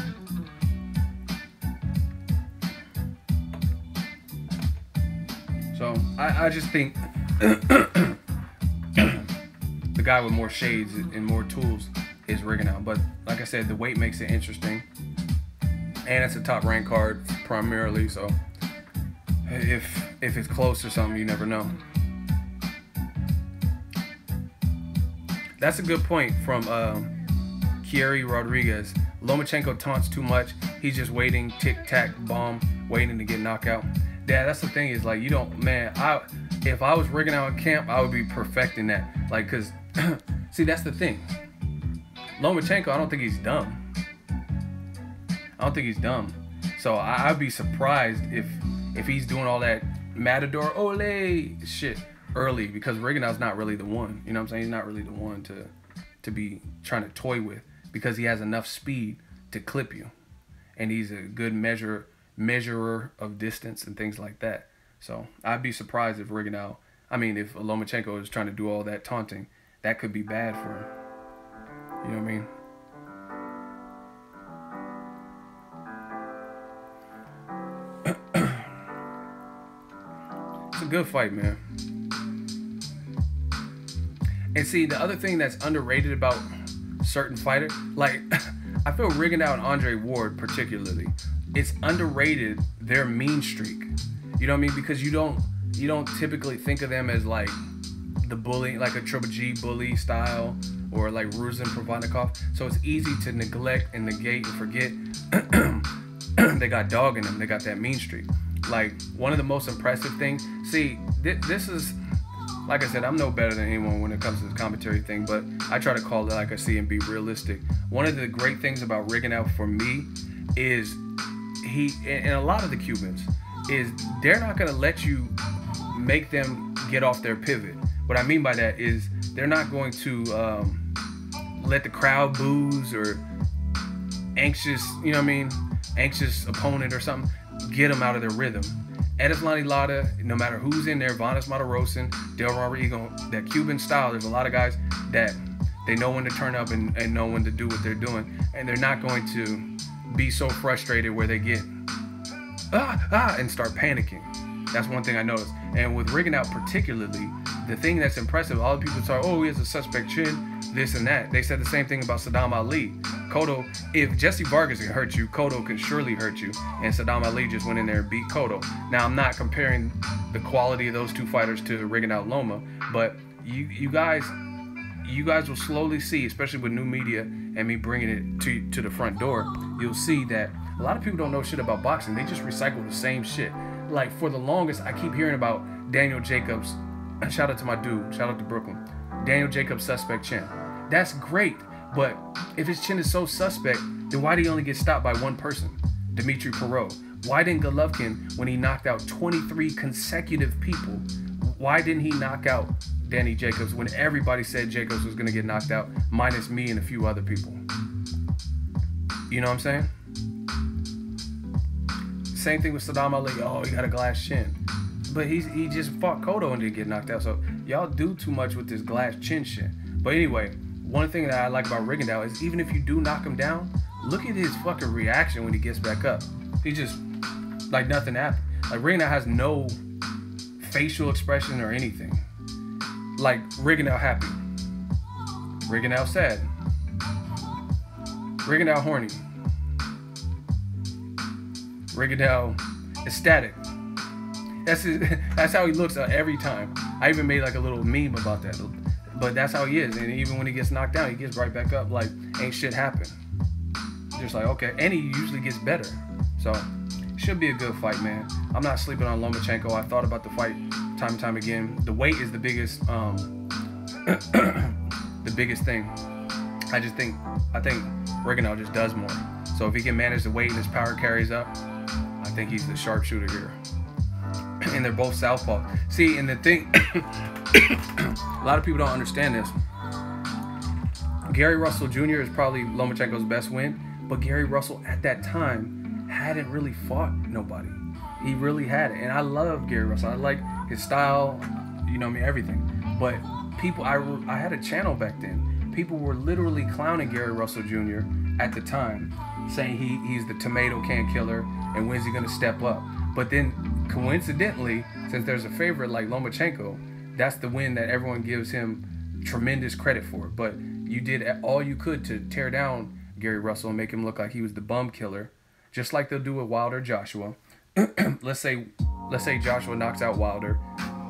So I just think the guy with more shades and more tools is Rigondeaux. But like I said, the weight makes it interesting, and it's a top ranked card primarily. So if it's close or something, you never know. That's a good point from Kieri Rodriguez. Lomachenko taunts too much. He's just waiting, tic tac, bomb, waiting to get knocked out. Yeah, that's the thing is like you don't, man. If I was Rigondeaux in camp, I would be perfecting that. Like, cause see, that's the thing. Lomachenko, I don't think he's dumb. I don't think he's dumb. So I'd be surprised if he's doing all that matador ole shit early, because Rigondeaux's not really the one. You know what I'm saying? He's not really the one to be trying to toy with, because he has enough speed to clip you, and he's a good measurer of distance and things like that. So I'd be surprised if if Lomachenko is trying to do all that taunting. That could be bad for him. You know what I mean? It's a good fight, man. And see, the other thing that's underrated about certain fighters, like I feel Rigondeaux and Andre Ward particularly, it's underrated their mean streak. You know what I mean? Because you don't typically think of them as like the bully, like a Triple G bully style, or like Ruzin Provannikov. So it's easy to neglect and negate and forget they got dog in them. They got that mean streak. Like one of the most impressive things. See, this is, like I said, I'm no better than anyone when it comes to this commentary thing, but I try to call it like I see and be realistic. One of the great things about Rigondeaux for me is he, and a lot of the Cubans, is they're not going to let you make them get off their pivot. What I mean by that is they're not going to let the crowd boos or anxious, you know what I mean, anxious opponent or something, get them out of their rhythm. Edislani Lara, no matter who's in there, Vanes Matarosin, Del Rodrigo, that Cuban style, there's a lot of guys that they know when to turn up and know when to do what they're doing. And they're not going to be so frustrated where they get, and start panicking. That's one thing I noticed. And with Rigondeaux particularly, the thing that's impressive, all the people say, oh, he has a suspect chin, this and that. They said the same thing about Sadam Ali. Cotto, if Jesse Vargas can hurt you, Cotto can surely hurt you. And Sadam Ali just went in there and beat Cotto. Now, I'm not comparing the quality of those two fighters to Rigondeaux Loma, but you guys will slowly see, especially with new media and me bringing it to the front door, you'll see that a lot of people don't know shit about boxing. They just recycle the same shit. Like, for the longest, I keep hearing about Daniel Jacobs. Shout out to my dude. Shout out to Brooklyn. Daniel Jacobs' suspect chin. That's great, but if his chin is so suspect, then why did he only get stopped by one person? Dimitri Perot. Why didn't Golovkin, when he knocked out 23 consecutive people, why didn't he knock out Danny Jacobs when everybody said Jacobs was going to get knocked out, minus me and a few other people? You know what I'm saying? Same thing with Sadam Ali. Oh, he got a glass chin. But he just fought Cotto and didn't get knocked out. So y'all do too much with this glass chin shit. But anyway, one thing that I like about Rigondeaux is even if you do knock him down, look at his fucking reaction when he gets back up. He just, like nothing happened. Like Rigondeaux has no facial expression or anything. Like Rigondeaux happy. Rigondeaux sad. Rigondeaux horny. Rigondeaux ecstatic. That's how he looks every time. I even made like a little meme about that. But that's how he is. And even when he gets knocked down, he gets right back up like ain't shit happened. Just like, okay. And he usually gets better. So, should be a good fight, man. I'm not sleeping on Lomachenko. I thought about the fight time and time again. The weight is the biggest the biggest thing. I think Rigondeaux just does more. So if he can manage the weight and his power carries up, I think he's the sharpshooter here. And they're both southpaw. See, and the thing, a lot of people don't understand this. Gary Russell Jr. is probably Lomachenko's best win, But Gary Russell at that time hadn't really fought nobody. He really hadn't. And I love Gary Russell. I like his style, you know what I mean, everything. But people, I had a channel back then. People were literally clowning Gary Russell Jr. at the time, saying he's the tomato can killer and when's he gonna step up. But then coincidentally, since there's a favorite like Lomachenko, that's the win that everyone gives him tremendous credit for. But you did all you could to tear down Gary Russell and make him look like he was the bum killer, just like they'll do with Wilder Joshua. let's say Joshua knocks out Wilder.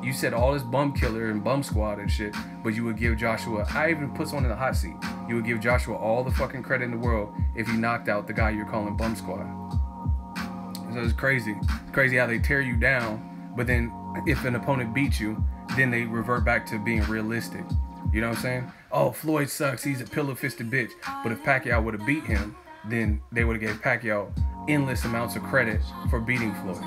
You said all this bum killer and bum squad and shit, but you would give Joshua, I even put someone in the hot seat, you would give Joshua all the fucking credit in the world if he knocked out the guy you're calling bum squad. So it's crazy. It's crazy how they tear you down, but then if an opponent beats you, then they revert back to being realistic. You know what I'm saying? Oh, Floyd sucks, he's a pillow-fisted bitch. But if Pacquiao would have beat him, then they would have gave Pacquiao endless amounts of credit for beating Floyd.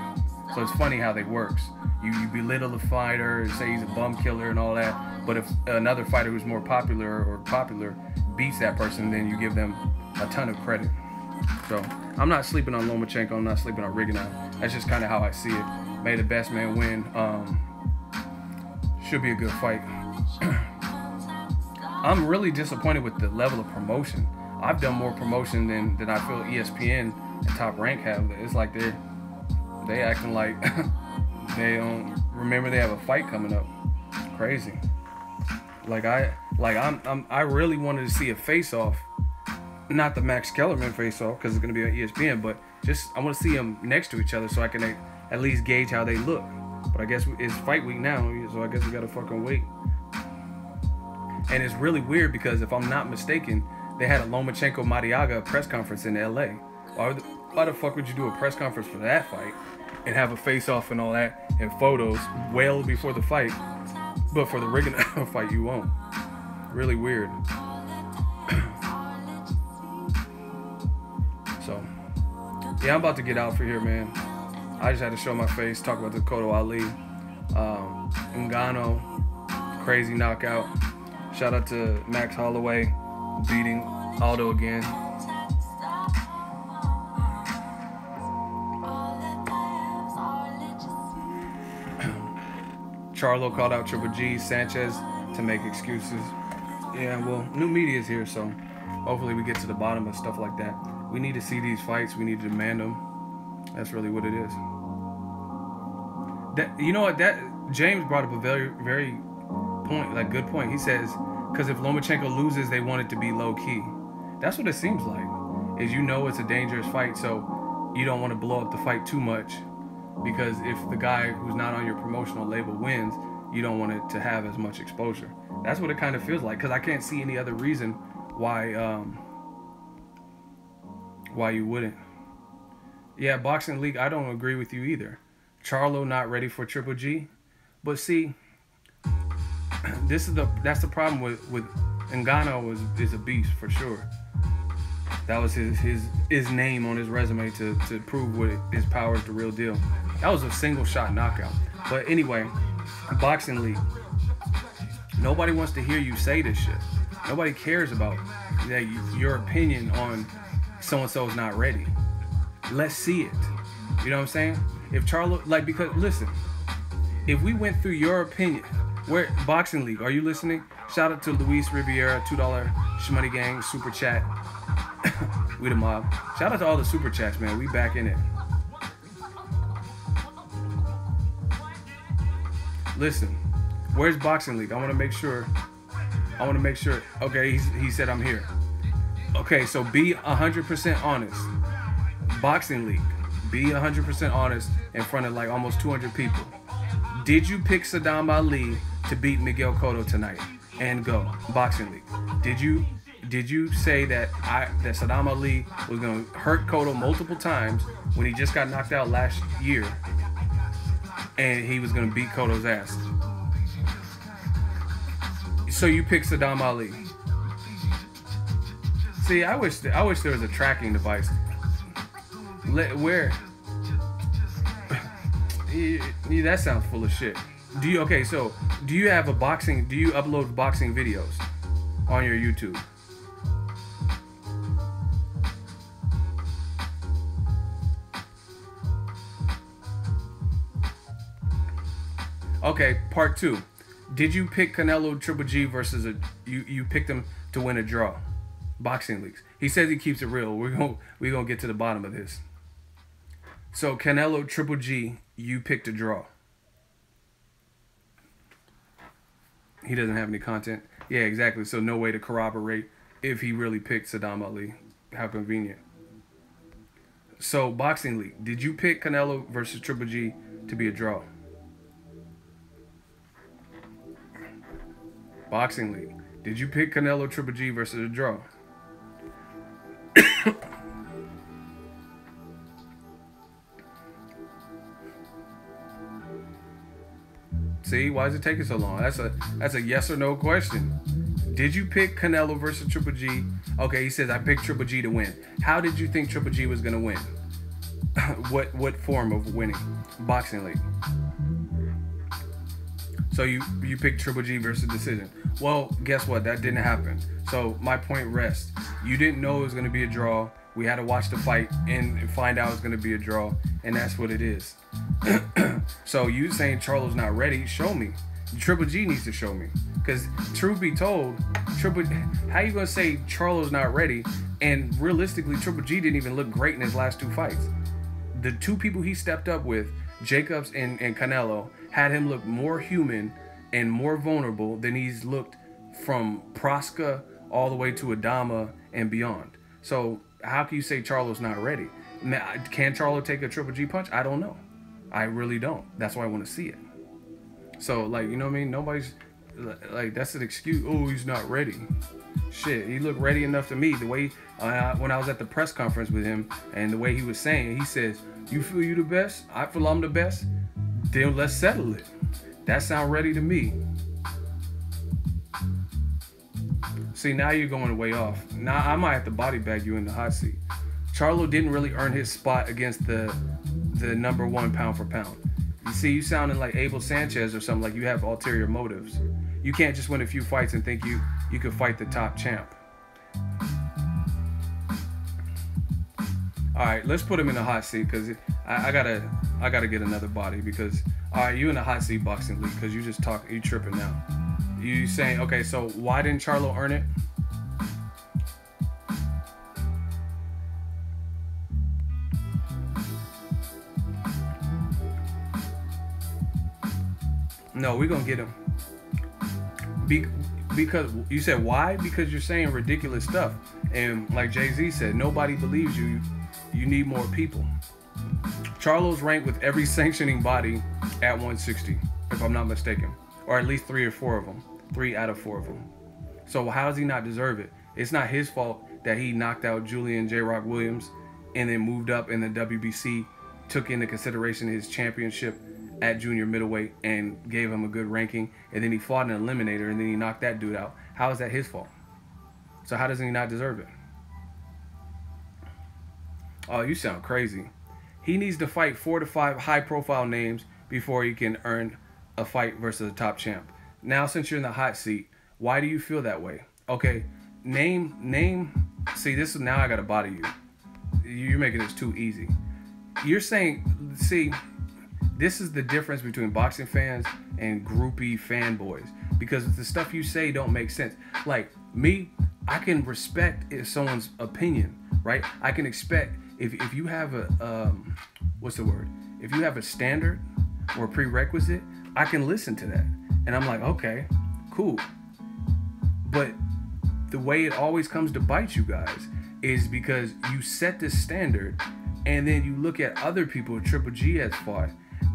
So it's funny how that works. You belittle the fighter and say he's a bum killer and all that, but if another fighter who's more popular beats that person, then you give them a ton of credit. So I'm not sleeping on Lomachenko, I'm not sleeping on Rigondeaux. That's just kind of how I see it. May the best man win. Should be a good fight. I'm really disappointed with the level of promotion. I've done more promotion than I feel ESPN and Top Rank have. It's like they acting like they don't remember they have a fight coming up. Crazy. I really wanted to see a face-off, not the Max Kellerman face-off because it's gonna be on ESPN, but just I want to see them next to each other so I can at least gauge how they look. But I guess it's fight week now, so I guess we gotta fucking wait. And it's really weird because if I'm not mistaken, they had a Lomachenko-Mariaga press conference in LA. Why the fuck would you do a press conference for that fight and have a face-off and all that and photos well before the fight, but for the Rigondeaux fight you won't? Really weird. So, yeah, I'm about to get out for here, man. I just had to show my face, talk about the Cotto Ali. Ngannou, crazy knockout. Shout out to Max Holloway beating Aldo again. Charlo called out Triple G, Sanchez to make excuses. Yeah, well, new media is here, so hopefully we get to the bottom of stuff like that. We need to see these fights. We need to demand them. That's really what it is. You know what? That James brought up a very good point. He says, because if Lomachenko loses, they want it to be low key. That's what it seems like. Is it's a dangerous fight, so you don't want to blow up the fight too much. Because if the guy who's not on your promotional label wins, you don't want it to have as much exposure. That's what it kind of feels like. Because I can't see any other reason why you wouldn't. Yeah, Boxing League, I don't agree with you either. Charlo not ready for Triple G. But see, that's the problem with Ngannou is a beast for sure. That was his name on his resume to prove what his power is the real deal. That was a single shot knockout. But anyway, Boxing League. Nobody wants to hear you say this shit. Nobody cares about your opinion on so-and-so is not ready. Let's see it. You know what I'm saying? If Charlo, because listen, if we went through your opinion, where Boxing League, are you listening? Shout out to Luis Riviera, $2 Shmoney Gang super chat. We the mob. Shout out to all the super chats, man. We back in it. Listen, where's Boxing League? I want to make sure. Okay, he said I'm here. Okay, so be 100% honest. Boxing League, be 100% honest in front of like almost 200 people. Did you pick Sadam Ali to beat Miguel Cotto tonight and go? Boxing League. Did you say that Sadam Ali was going to hurt Cotto multiple times when he just got knocked out last year and he was going to beat Cotto's ass? So you picked Sadam Ali. See, I wish there was a tracking device. Where? Yeah, that sounds full of shit. Do you have do you upload boxing videos on your YouTube? Okay, part 2. Did you pick Canelo Triple G versus you picked him to win a draw? Boxing Leaks. He says he keeps it real. We're gonna get to the bottom of this. So Canelo Triple G, you picked a draw. He doesn't have any content. Yeah, exactly. So no way to corroborate if he really picked Sadam Ali. How convenient. So Boxing League, did you pick Canelo versus Triple G to be a draw? Boxing League, did you pick Canelo Triple G versus a draw? See, why is it taking so long? That's a yes or no question. Did you pick Canelo versus Triple G? Okay, he says I picked Triple G to win. How did you think Triple G was gonna win? What form of winning? Boxing League. So you picked Triple G versus decision. Well, guess what? That didn't happen. So my point rests. You didn't know it was gonna be a draw. We had to watch the fight and find out it's gonna be a draw, and that's what it is. So you saying Charlo's not ready? Show me. Triple G needs to show me. Because truth be told, how you gonna say Charlo's not ready? And realistically, Triple G didn't even look great in his last 2 fights. The 2 people he stepped up with, Jacobs and Canelo, had him look more human and more vulnerable than he's looked from Prescott all the way to Adama and beyond. So how can you say Charlo's not ready? Can Charlo take a Triple G punch? I don't know. I really don't. That's why I want to see it. So, like, you know what I mean? Nobody's, like, that's an excuse. Oh, he's not ready. Shit, he looked ready enough to me. The way, when I was at the press conference with him, and the way he was saying, he says, you feel you the best? I feel I'm the best? Then let's settle it. That sound ready to me. See, now you're going way off. Now I might have to body bag you in the hot seat. Charlo didn't really earn his spot against the #1 pound for pound. You see, you sounding like Abel Sanchez or something, like you have ulterior motives. You can't just win a few fights and think you could fight the top champ. All right, let's put him in the hot seat because I gotta get another body because all right, you in the hot seat Boxing League because you tripping now. You saying okay, so why didn't Charlo earn it? No, we're gonna get him. Because you said why? Because you're saying ridiculous stuff. And like Jay-Z said, nobody believes you. You need more people. Charlo's ranked with every sanctioning body at 160, if I'm not mistaken. Or at least 3 or 4 of them. 3 out of 4 of them. So how does he not deserve it? It's not his fault that he knocked out Julian J. Rock Williams and then moved up in the WBC, took into consideration his championship at junior middleweight and gave him a good ranking, and then he fought an eliminator and then he knocked that dude out. How is that his fault? So how does he not deserve it? Oh, you sound crazy. He needs to fight 4 to 5 high-profile names before he can earn a fight versus a top champ. Now, since you're in the hot seat, why do you feel that way? Okay, name. See, this is now I gotta body you. You're making this too easy. You're saying, see, this is the difference between boxing fans and groupie fanboys, because the stuff you say don't make sense. Like me, I can respect someone's opinion, right? I can expect if you have a what's the word? If you have a standard or a prerequisite, I can listen to that, and I'm like, okay, cool. But the way it always comes to bite you guys is because you set this standard, and then you look at other people Triple G has fought,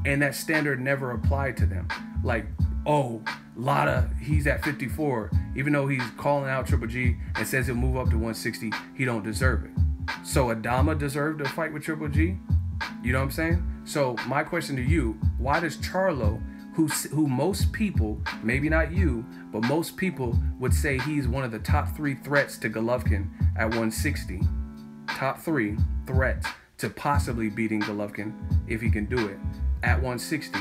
and that standard never applied to them. Like, oh, Lotta, he's at 54. Even though he's calling out Triple G and says he'll move up to 160, he don't deserve it. So Adama deserved to fight with Triple G? You know what I'm saying? So my question to you, why does Charlo, who most people, maybe not you, but most people would say he's one of the top 3 threats to Golovkin at 160, top 3 threats to possibly beating Golovkin if he can do it at 160,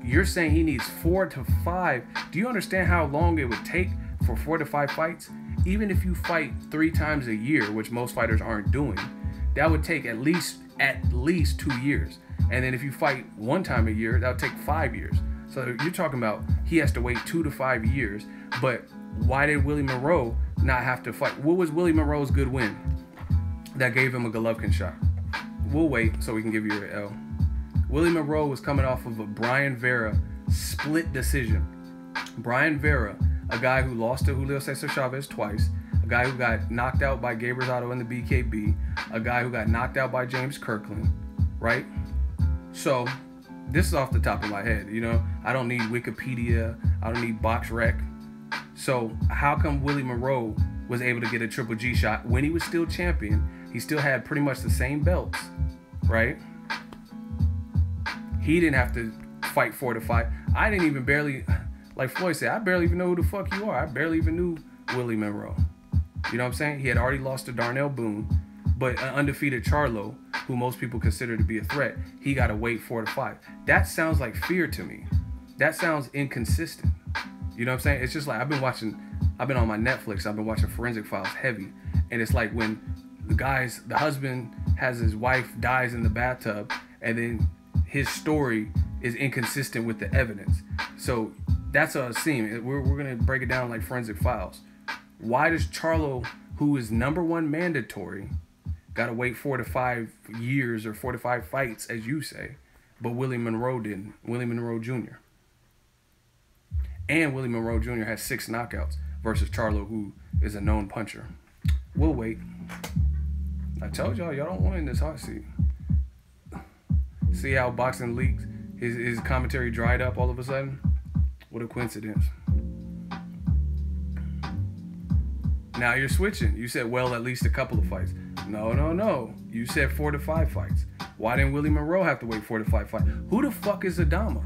you're saying he needs 4 to 5. Do you understand how long it would take for 4 to 5 fights? Even if you fight 3 times a year, which most fighters aren't doing, that would take at least 2 years. And then if you fight 1 time a year, that would take 5 years. So you're talking about he has to wait 2 to 5 years. But why did Willie Monroe not have to fight? What was Willie Monroe's good win that gave him a Golovkin shot? We'll wait so we can give you an L. Willie Monroe was coming off of a Brian Vera split decision. Brian Vera, a guy who lost to Julio Cesar Chavez twice, a guy who got knocked out by Gabe Rosado in the BKB, a guy who got knocked out by James Kirkland, right? So this is off the top of my head, you know. I don't need Wikipedia. I don't need BoxRec. So how come Willie Monroe was able to get a Triple G shot when he was still champion? He still had pretty much the same belts, right? He didn't have to fight 4 to 5. I didn't even barely, like Floyd said, I barely even know who the fuck you are. I barely even knew Willie Monroe. You know what I'm saying? He had already lost to Darnell Boone, but an undefeated Charlo, who most people consider to be a threat, he got to wait 4 to 5. That sounds like fear to me. That sounds inconsistent. You know what I'm saying? It's just like I've been on my Netflix, I've been watching Forensic Files heavy, and it's like when the husband has his wife dies in the bathtub, and then his story is inconsistent with the evidence. So that's a scene. We're gonna break it down like Forensic Files. Why does Charlo, who is #1 mandatory, gotta wait 4 to 5 years or 4 to 5 fights, as you say, but Willie Monroe didn't? Willie Monroe Jr. And Willie Monroe Jr. has 6 knockouts versus Charlo, who is a known puncher. We'll wait. I told y'all don't want in this hot seat. See how Boxing leaks? His commentary dried up all of a sudden? What a coincidence. Now you're switching. You said, well, at least a couple of fights. No. You said 4 to 5 fights. Why didn't Willie Monroe have to wait 4 to 5 fights? Who the fuck is Adama?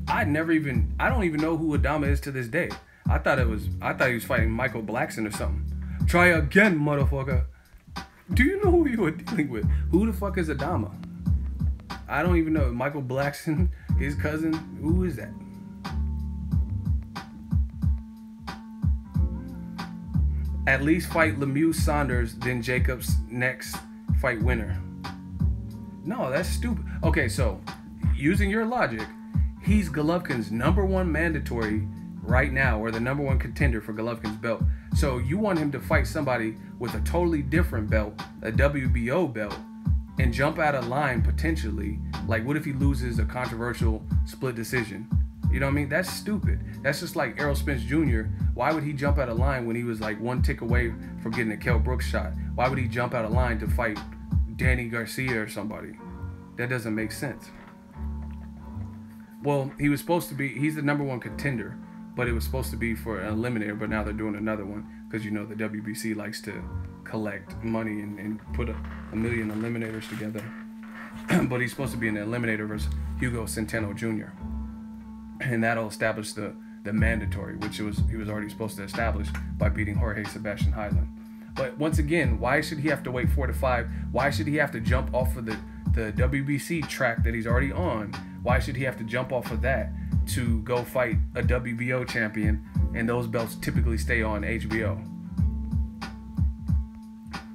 I don't even know who Adama is to this day. I thought he was fighting Michael Blackson or something. Try again, motherfucker. Do you know who you were dealing with? Who the fuck is Adama? I don't even know. Michael Blackson, his cousin, who is that? At least fight Lemieux Saunders, then Jacobs next fight winner. No, that's stupid. Okay, so using your logic, he's Golovkin's #1 mandatory right now, or the #1 contender for Golovkin's belt. So you want him to fight somebody with a totally different belt, a WBO belt, and jump out of line potentially. Like, what if he loses a controversial split decision? You know what I mean? That's stupid. That's just like Errol Spence Jr. Why would he jump out of line when he was like 1 tick away from getting a Kell Brooks shot? Why would he jump out of line to fight Danny Garcia or somebody? That doesn't make sense. Well, he's the #1 contender, but it was supposed to be for an eliminator, but now they're doing another one because, you know, the WBC likes to collect money and put a million eliminators together. But he's supposed to be an eliminator versus Hugo Centeno Jr. And that'll establish the mandatory, which he was already supposed to establish by beating Jorge Sebastian Hyland. But once again, why should he have to wait 4 to 5? Why should he have to jump off of the WBC track that he's already on? Why should he have to jump off of that to go fight a WBO champion, and those belts typically stay on HBO?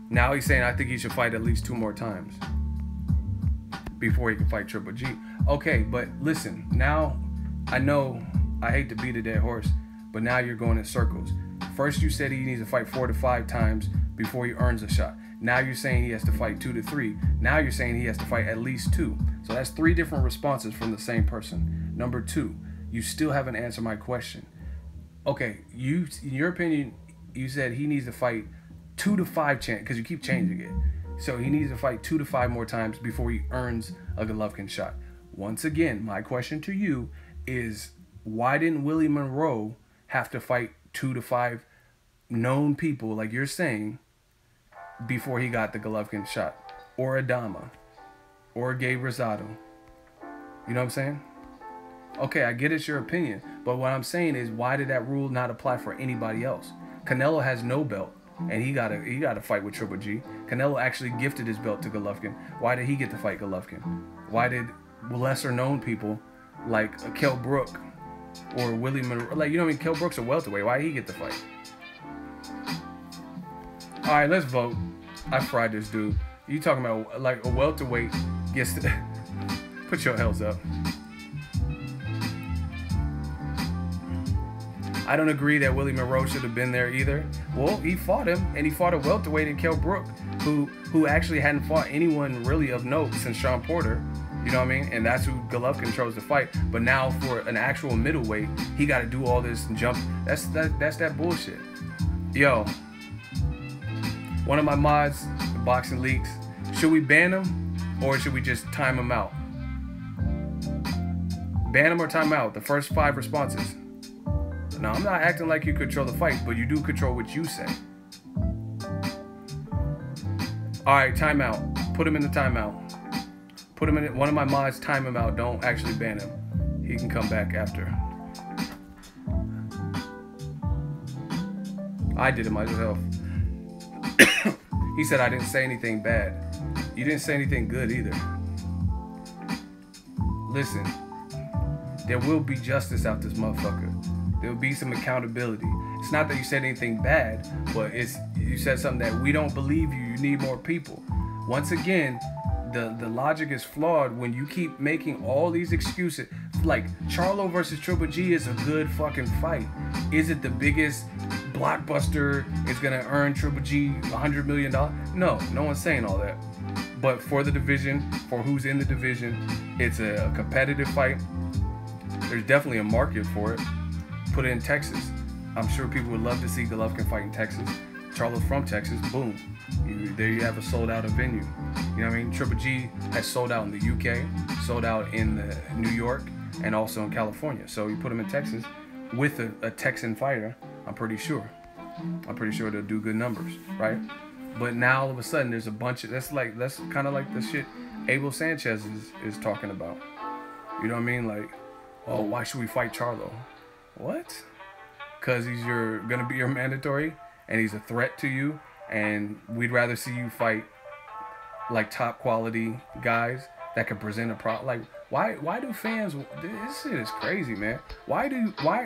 Now he's saying, I think he should fight at least 2 more times before he can fight Triple G. Okay, but listen, now I know I hate to beat a dead horse, but now you're going in circles. First you said he needs to fight 4 to 5 times before he earns a shot. Now you're saying he has to fight 2 to 3. Now you're saying he has to fight at least 2. So that's 3 different responses from the same person. Number 2, you still haven't answered my question. Okay, in your opinion, you said he needs to fight 2 to 5 because you keep changing it. So he needs to fight 2 to 5 more times before he earns a Golovkin shot. Once again, my question to you is, why didn't Willie Monroe have to fight 2 to 5 known people, like you're saying, before he got the Golovkin shot? Or Adama? Or Gabe Rosado? You know what I'm saying? Okay, I get it's your opinion, but what I'm saying is, why did that rule not apply for anybody else? Canelo has no belt, and he got to fight with Triple G. Canelo actually gifted his belt to Golovkin. Why did he get to fight Golovkin? Why did lesser known people like Kell Brook or Willie Monroe, like, you know what I mean, Kell Brook's a welterweight, why did he get the fight? All right, let's vote. I fried this dude. You talking about like a welterweight gets to put your hells up. I don't agree that Willie Monroe should have been there either. Well, he fought him, and he fought a welterweight in Kell Brook, who actually hadn't fought anyone really of note since Sean Porter. You know what I mean? And that's who Golovkin chose to fight. But now for an actual middleweight, he got to do all this and jump. That's that bullshit. Yo, one of my mods, the Boxing Leaks, should we ban him or should we just time him out? Ban him or time out? The first 5 responses. Now, I'm not acting like you control the fight, but you do control what you say. All right, timeout. Put him in the timeout. Put him in it. One of my mods, time him out. Don't actually ban him. He can come back after. I did it myself. He said I didn't say anything bad. You didn't say anything good either. Listen, there will be justice out this motherfucker. There will be some accountability. It's not that you said anything bad, but you said something that we don't believe you. You need more people. Once again, the logic is flawed when you keep making all these excuses. Like, Charlo versus Triple G is a good fucking fight. Is it the biggest blockbuster? It's gonna earn Triple G $100 million? No one's saying all that. But for the division, for who's in the division, it's a competitive fight. There's definitely a market for it. Put it in Texas. I'm sure people would love to see Golovkin fight in Texas. Charlo's from Texas. Boom. There you have a sold out venue. You know what I mean? Triple G has sold out in the UK, sold out in New York, and also in California. So you put him in Texas with a Texan fighter, I'm pretty sure they'll do good numbers, right? But now all of a sudden there's a bunch of, that's kind of like the shit Abel Sanchez is talking about. You know what I mean? Like, oh, why should we fight Charlo? What? Because he's gonna be your mandatory and he's a threat to you, and we'd rather see you fight like top quality guys that can present a pro. Like, why do fans? This shit is crazy, man. Why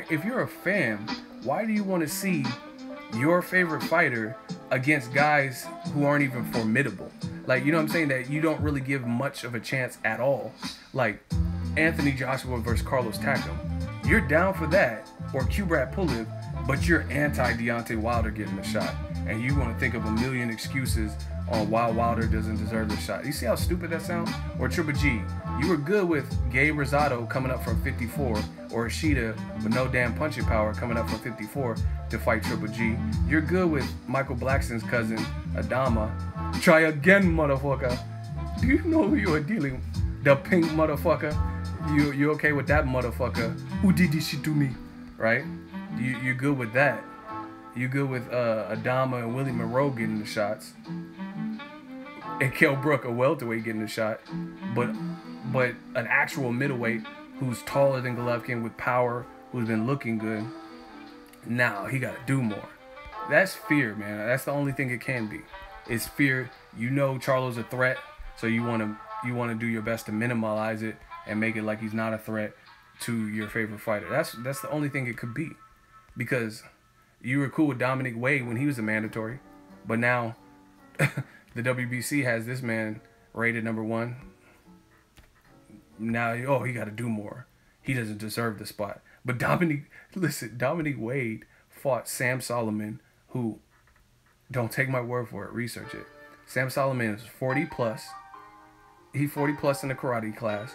if you're a fan, why do you want to see your favorite fighter against guys who aren't even formidable? Like, you know what I'm saying? That you don't really give much of a chance at all. Like Anthony Joshua versus Carlos Takam. You're down for that, or Kubrat Pulev, but you're anti Deontay Wilder getting the shot, and you want to think of a million excuses on why Wilder doesn't deserve the shot. You see how stupid that sounds? Or Triple G, you were good with Gabe Rosado coming up from 54, or Ishida with no damn punching power coming up from 54 to fight Triple G. You're good with Michael Blackson's cousin, Adama. Try again, motherfucker. Do you know who you are dealing with? The pink motherfucker. You okay with that motherfucker? Who did this shit to me? Right? You're good with that. You're good with Adama and Willie Monroe getting the shots. And Kell Brook, a welterweight, getting the shot. But an actual middleweight who's taller than Golovkin with power, who's been looking good, now he got to do more. That's fear, man. That's the only thing it can be. It's fear. You know Charlo's a threat, so you want to do your best to minimize it and make it like he's not a threat to your favorite fighter. That's the only thing it could be. Because you were cool with Dominic Wade when he was a mandatory, but now the WBC has this man rated #1. Now, he got to do more. He doesn't deserve the spot. But Dominic Wade fought Sam Solomon, who, don't take my word for it, research it. Sam Solomon is 40 plus. He's 40 plus in the karate class.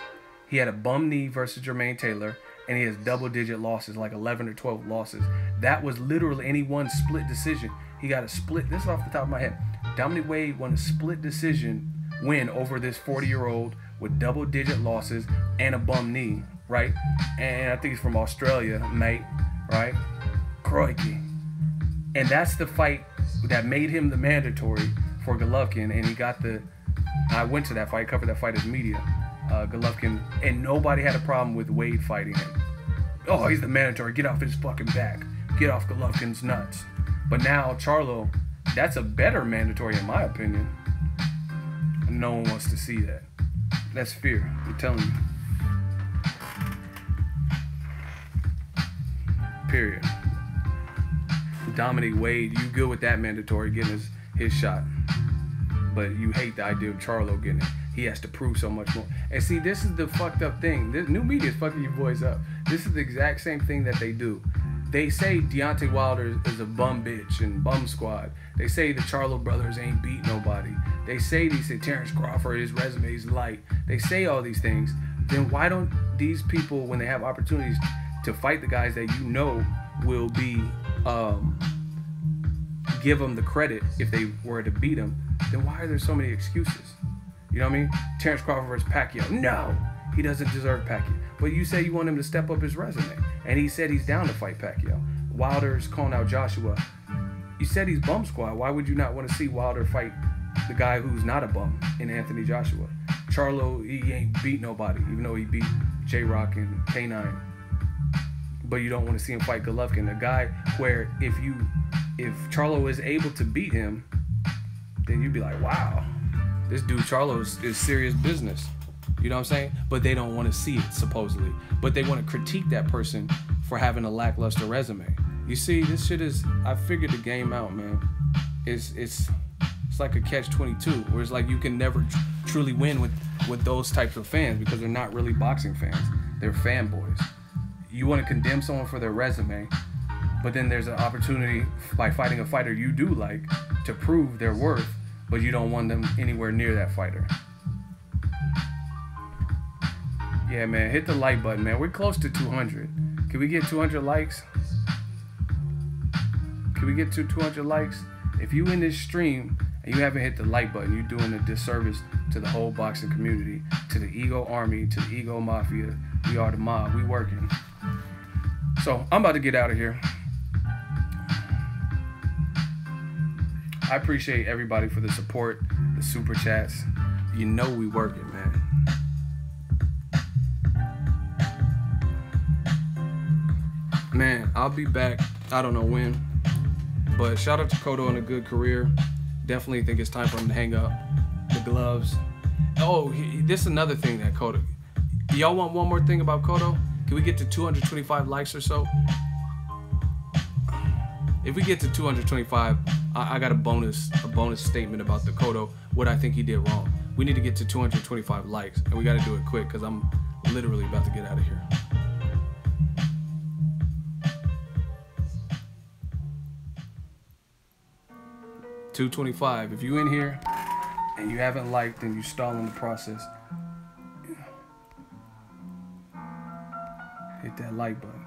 He had a bum knee versus Jermaine Taylor, and he has double-digit losses, like 11 or 12 losses. That was literally, and he won split decision. He got a split, this is off the top of my head. Dominic Wade won a split decision win over this 40-year-old with double-digit losses and a bum knee, right? And I think he's from Australia, mate, right? Crikey. And that's the fight that made him the mandatory for Golovkin, and he got I went to that fight, covered that fight as media. Golovkin, and nobody had a problem with Wade fighting him. Oh, he's the mandatory. Get off his fucking back. Get off Golovkin's nuts. But now Charlo, that's a better mandatory in my opinion. No one wants to see that. That's fear. I'm telling you. Period. Dominic Wade, you good with that mandatory getting his shot, but you hate the idea of Charlo getting it. He has to prove so much more. And see, this is the fucked up thing. This new media is fucking you boys up. This is the exact same thing that they do. they say Deontay Wilder is a bum bitch and bum squad. They say the Charlo brothers ain't beat nobody. They say Terrence Crawford, his resume is light. They say all these things. Then why don't these people, when they have opportunities to fight the guys that you know will be, give them the credit if they were to beat them, then why are there so many excuses? You know what I mean? Terrence Crawford versus Pacquiao. No, he doesn't deserve Pacquiao. But you say you want him to step up his resume. And he said he's down to fight Pacquiao. Wilder's calling out Joshua. You said he's bum squad. Why would you not want to see Wilder fight the guy who's not a bum in Anthony Joshua? Charlo, he ain't beat nobody, even though he beat J-Rock and K9. But you don't want to see him fight Golovkin, a guy where if Charlo is able to beat him, then you'd be like, wow, this dude Charlo is serious business. You know what I'm saying? But they don't want to see it, supposedly. But they want to critique that person for having a lackluster resume. You see, this shit is, I figured the game out, man. It's like a catch-22, where it's like you can never truly win with those types of fans because they're not really boxing fans. They're fanboys. You want to condemn someone for their resume, but then there's an opportunity by fighting a fighter you do like to prove their worth, but you don't want them anywhere near that fighter. Yeah, man, hit the like button, man. We're close to 200. Can we get 200 likes? Can we get to 200 likes? If you in this stream and you haven't hit the like button, you're doing a disservice to the whole boxing community, to the Ego Army, to the Ego Mafia. We are the mob. We working. So I'm about to get out of here. I appreciate everybody for the support, the super chats. You know we working, man. Man, I'll be back. I don't know when. But shout out to Cotto on a good career. Definitely think it's time for him to hang up the gloves. Oh, this is another thing that Cotto. Y'all want one more thing about Cotto? Can we get to 225 likes or so? If we get to 225, I got a bonus statement about the Cotto, what I think he did wrong. We need to get to 225 likes, and we got to do it quick because I'm literally about to get out of here. $225. If you in here and you haven't liked and you stalling the process, hit that like button.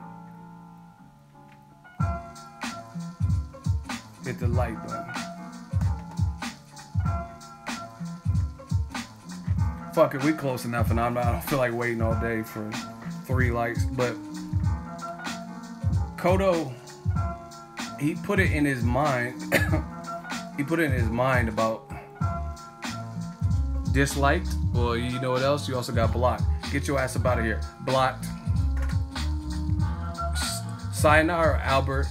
Hit the like button. Fuck it, we close enough, and I don't feel like waiting all day for 3 likes. But Cotto, he put it in his mind. He put it in his mind about disliked. Well, you know what else? You also got blocked. Get your ass up out of here. Blocked. Sayonara, Albert.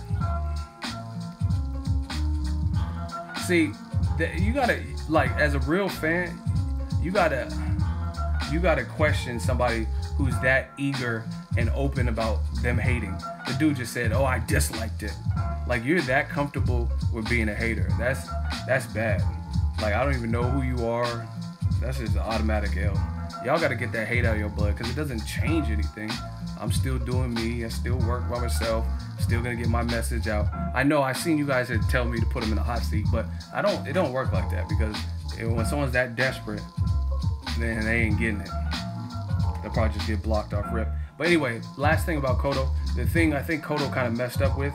See, you gotta, like, as a real fan, you gotta question somebody who's that eager and open about them hating. The dude just said, "Oh, I disliked it." Like, you're that comfortable with being a hater. That's bad. Like, I don't even know who you are. That's just an automatic L. Y'all gotta get that hate out of your blood because it doesn't change anything. I'm still doing me. I still work by myself. Still gonna get my message out. I know I've seen you guys that tell me to put them in a hot seat, but it don't work like that because when someone's that desperate, then they ain't getting it. They'll probably just get blocked off rip. But anyway, last thing about Cotto, the thing I think Cotto kind of messed up with,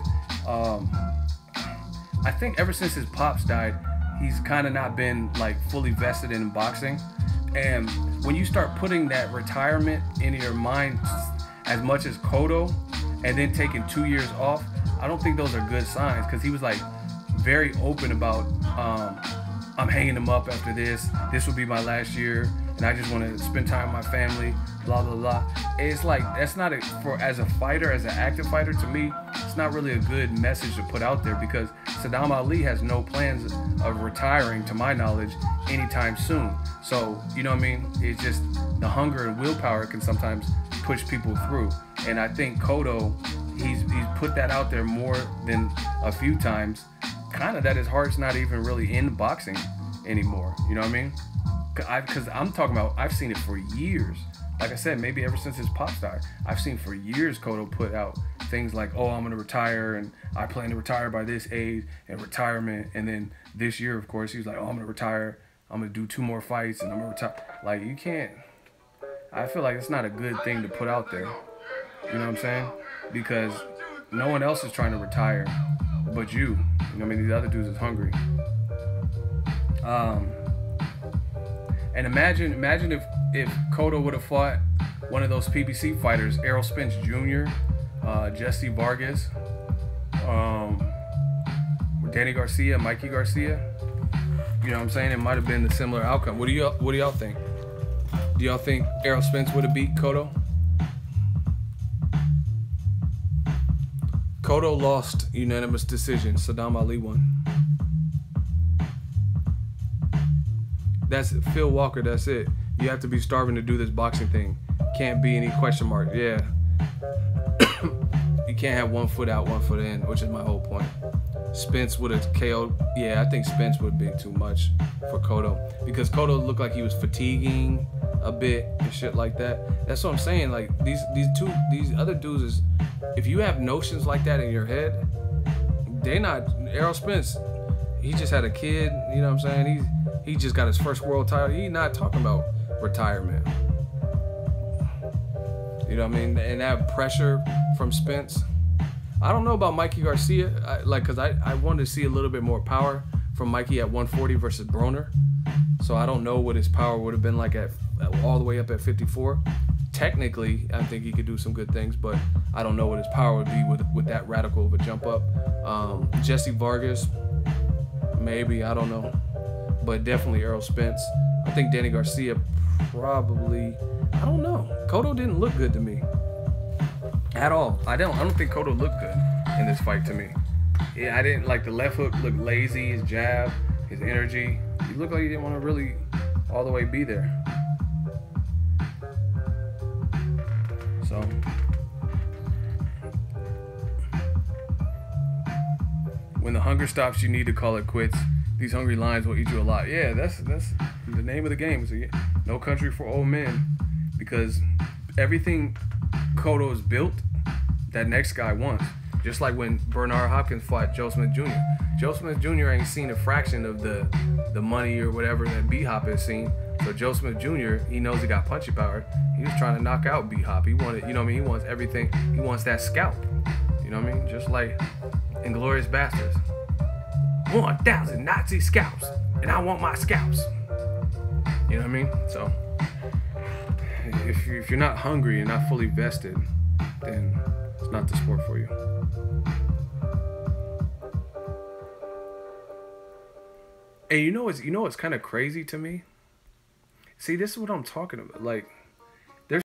I think ever since his pops died, he's kind of not been like fully vested in boxing. And when you start putting that retirement into your mind as much as Cotto, and then taking 2 years off, I don't think those are good signs, because he was like very open about, I'm hanging him up after this will be my last year, and I just want to spend time with my family, blah blah blah. It's like, that's not as a fighter, as an active fighter, to me, it's not really a good message to put out there, because Sadam Ali has no plans of retiring, to my knowledge, anytime soon. So, you know what I mean? It's just the hunger and willpower can sometimes push people through. And I think Cotto, he's put that out there more than a few times, kind of that his heart's not even really in boxing anymore. You know what I mean? Because I'm talking about, I've seen it for years. Like I said, maybe ever since his pops died, I've seen for years Cotto put out things like, oh, I'm gonna retire and I plan to retire by this age and retirement. And then this year, of course, he was like, oh, I'm gonna retire. I'm gonna do 2 more fights and I'm gonna retire. Like, you can't. I feel like it's not a good thing to put out there. You know what I'm saying? Because no one else is trying to retire but you. You know what I mean? These other dudes is hungry. And imagine if Cotto would have fought one of those PBC fighters, Errol Spence Jr., Jesse Vargas, Danny Garcia, Mikey Garcia. You know what I'm saying? It might have been a similar outcome. What do y'all think? Do y'all think Errol Spence would have beat Cotto? Cotto lost unanimous decision. Sadam Ali won. That's it. Phil Walker, that's it. You have to be starving to do this boxing thing. Can't be any question mark. Yeah. You can't have one foot out, one foot in, which is my whole point. Spence would have KO'd. Yeah, I think Spence would have been too much for Cotto. Because Cotto looked like he was fatiguing a bit and shit like that. That's what I'm saying. Like, these other dudes is, if you have notions like that in your head, they not. Errol Spence, he just had a kid, you know what I'm saying? He just got his first world title. He's not talking about retirement. You know what I mean? And that pressure from Spence. I don't know about Mikey Garcia, because I wanted to see a little bit more power from Mikey at 140 versus Broner. So I don't know what his power would have been like at all the way up at 54. Technically, I think he could do some good things, but I don't know what his power would be with that radical of a jump up. Jesse Vargas, maybe, I don't know. But definitely Errol Spence. I think Danny Garcia probably, I don't know. Cotto didn't look good to me at all. I don't think Cotto looked good in this fight to me. Yeah, I didn't like the left hook looked lazy, his jab, his energy. He looked like he didn't want to really all the way be there. So when the hunger stops, you need to call it quits. These hungry lions will eat you alive. Yeah, that's the name of the game. So, no country for old men, because everything Cotto is built, that next guy wants. Just like when Bernard Hopkins fought Joe Smith Jr. Joe Smith Jr. ain't seen a fraction of the money or whatever that B-Hop has seen. So Joe Smith Jr., he knows he got punchy power. He was trying to knock out B-Hop. He wanted, you know what I mean? He wants everything. He wants that scalp. You know what I mean? Just like Inglourious Bastards. 1,000 Nazi scalps, and I want my scalps. You know what I mean? So if you're not hungry and not fully vested, then it's not the sport for you. And you know what's kind of crazy to me? See, this is what I'm talking about. Like,